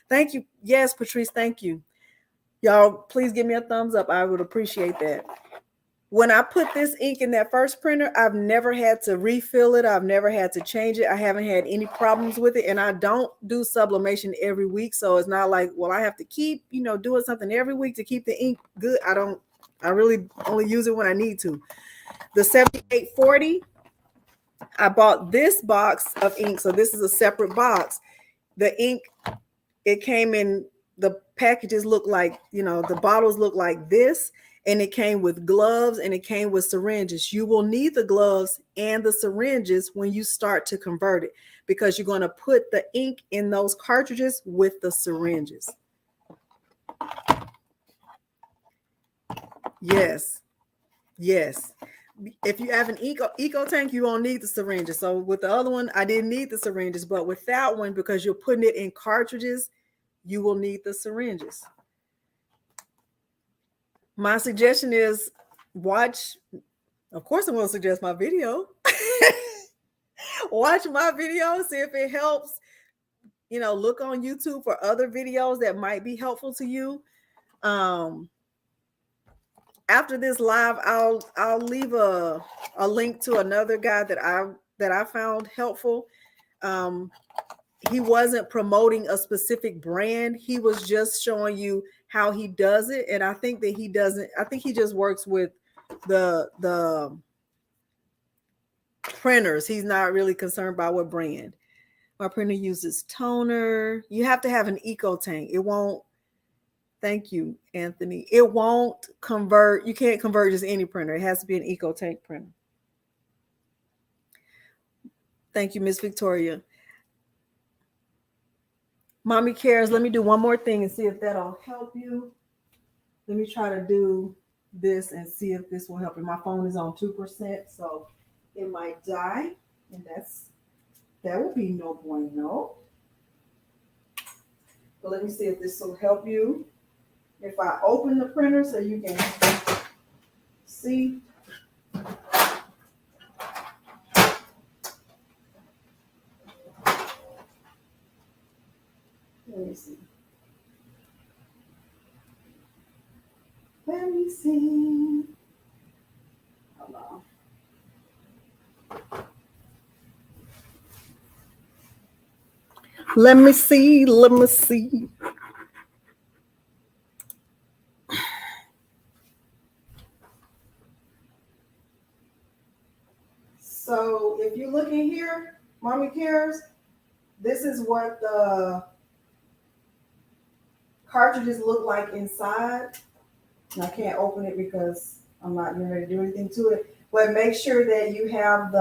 Thank you. Yes, Patrice, thank you. Y'all, please give me a thumbs up. I would appreciate that. When I put this ink in that first printer, I've never had to refill it. I've never had to change it. I haven't had any problems with it. And I don't do sublimation every week. So it's not like, well, I have to keep, doing something every week to keep the ink good. I really only use it when I need to. The 7840, I bought this box of ink. So this is a separate box. The ink, it came in, the packages look like, the bottles look like this. And it came with gloves and it came with syringes. You will need the gloves and the syringes when you start to convert it because you're going to put the ink in those cartridges with the syringes. Yes. If you have an eco tank, you won't need the syringes. So with the other one, I didn't need the syringes, but with that one, because you're putting it in cartridges, you will need the syringes. My suggestion is watch. Of course, I'm going to suggest my video. Watch my video, see if it helps. Look on YouTube for other videos that might be helpful to you. After this live, I'll leave a link to another guy that I found helpful. He wasn't promoting a specific brand. He was just showing you how he does it. And I think that I think he just works with the printers. He's not really concerned about what brand. My printer uses toner. You have to have an eco tank. It won't, thank you, Anthony. It won't convert. You can't convert just any printer. It has to be an eco tank printer. Thank you, Miss Victoria. Mommy Cares, let me do one more thing and see if that'll help you. Let me try to do this and see if this will help you. My phone is on 2%, so it might die. And that would be no bueno. But let me see if this will help you. If I open the printer so you can see. Let me see. Hold on. Let me see. So if you look in here, Mommy Cares, this is what the cartridges look like inside. And I can't open it because I'm not getting ready to do anything to it. But make sure that you have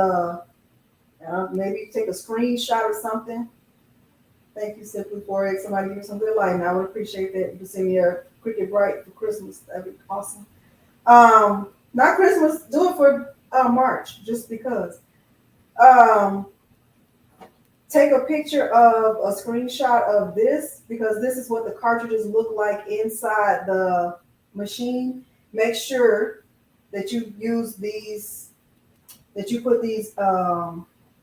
maybe take a screenshot or something. Thank you, Simply 4X. Somebody give me some good lighting. I would appreciate that. You can send me a Cricket Bright for Christmas. That'd be awesome. Not Christmas. Do it for March, just because. Um, take a picture of a screenshot of this because this is what the cartridges look like inside the machine. Make sure that you use these, that you put these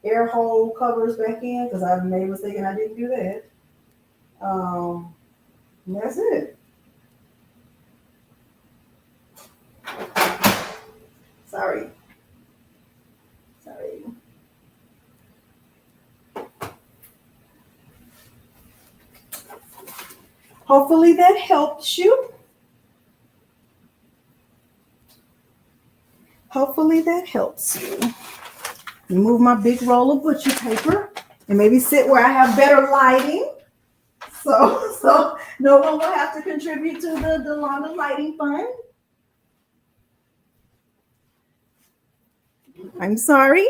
air hole covers back in because I made a mistake and I didn't do that. And that's it. Sorry. Sorry. Hopefully that helps you. Hopefully that helps you. Remove my big roll of butcher paper and maybe sit where I have better lighting. So no one will have to contribute to the Delana Lighting Fund. I'm sorry.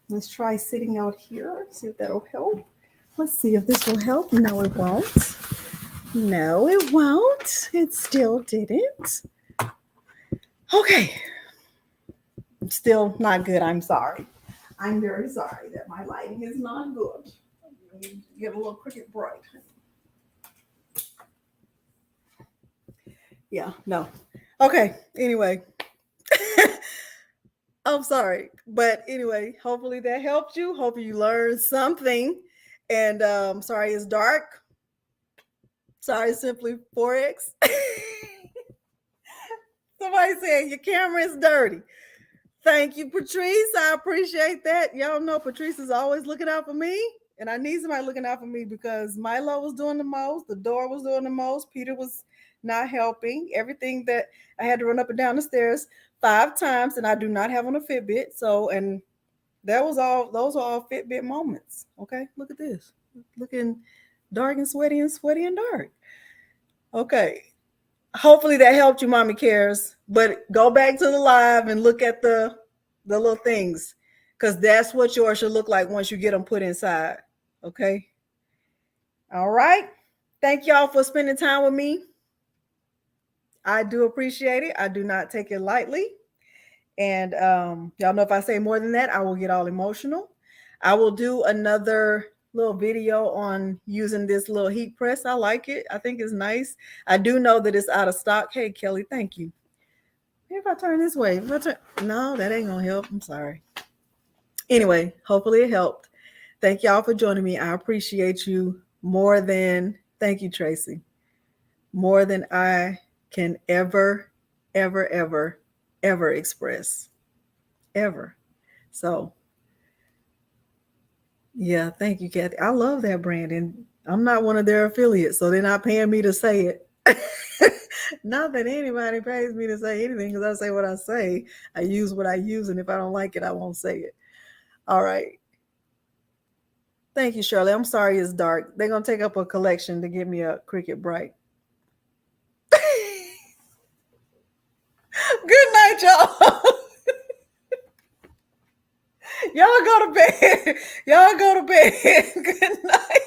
Let's try sitting out here, see if that'll help. Let's see if this will help. No, it won't. No, it won't. It still didn't. Okay. Still not good. I'm sorry. I'm very sorry that my lighting is not good. Get a little Cricket Bright. Yeah, no. Okay, anyway. I'm sorry. But anyway, hopefully that helped you. Hope you learned something. And sorry it's dark. Sorry, Simply 4X. Somebody said your camera is dirty. Thank you, Patrice. I appreciate that. Y'all know Patrice is always looking out for me. And I need somebody looking out for me because Milo was doing the most. The door was doing the most. Peter was not helping. Everything that I had to run up and down the stairs 5 times, and I do not have on a Fitbit. So, and those are all Fitbit moments. Okay, look at this. Looking dark and sweaty and dark. Okay. Hopefully that helped you, Mommy Cares. But go back to the live and look at the little things, because that's what yours should look like once you get them put inside. Okay. All right. Thank y'all for spending time with me. I do appreciate it. I do not take it lightly. And y'all know if I say more than that, I will get all emotional. I will do another little video on using this little heat press. I like it. I think it's nice. I do know that it's out of stock. Hey, Kelly, thank you. Maybe if I turn this way. No, that ain't going to help. I'm sorry. Anyway, hopefully it helped. Thank y'all for joining me. I appreciate you more than, thank you, Tracy, more than I can ever express. Ever. So, yeah, thank you, Kathy. I love that brand, and I'm not one of their affiliates, so they're not paying me to say it. Not that anybody pays me to say anything, because I say what I say. I use what I use, and if I don't like it, I won't say it. All right. Thank you, Shirley. I'm sorry it's dark. They're going to take up a collection to give me a Cricket Bright. Good night, y'all. Y'all go to bed. Y'all go to bed. Good night.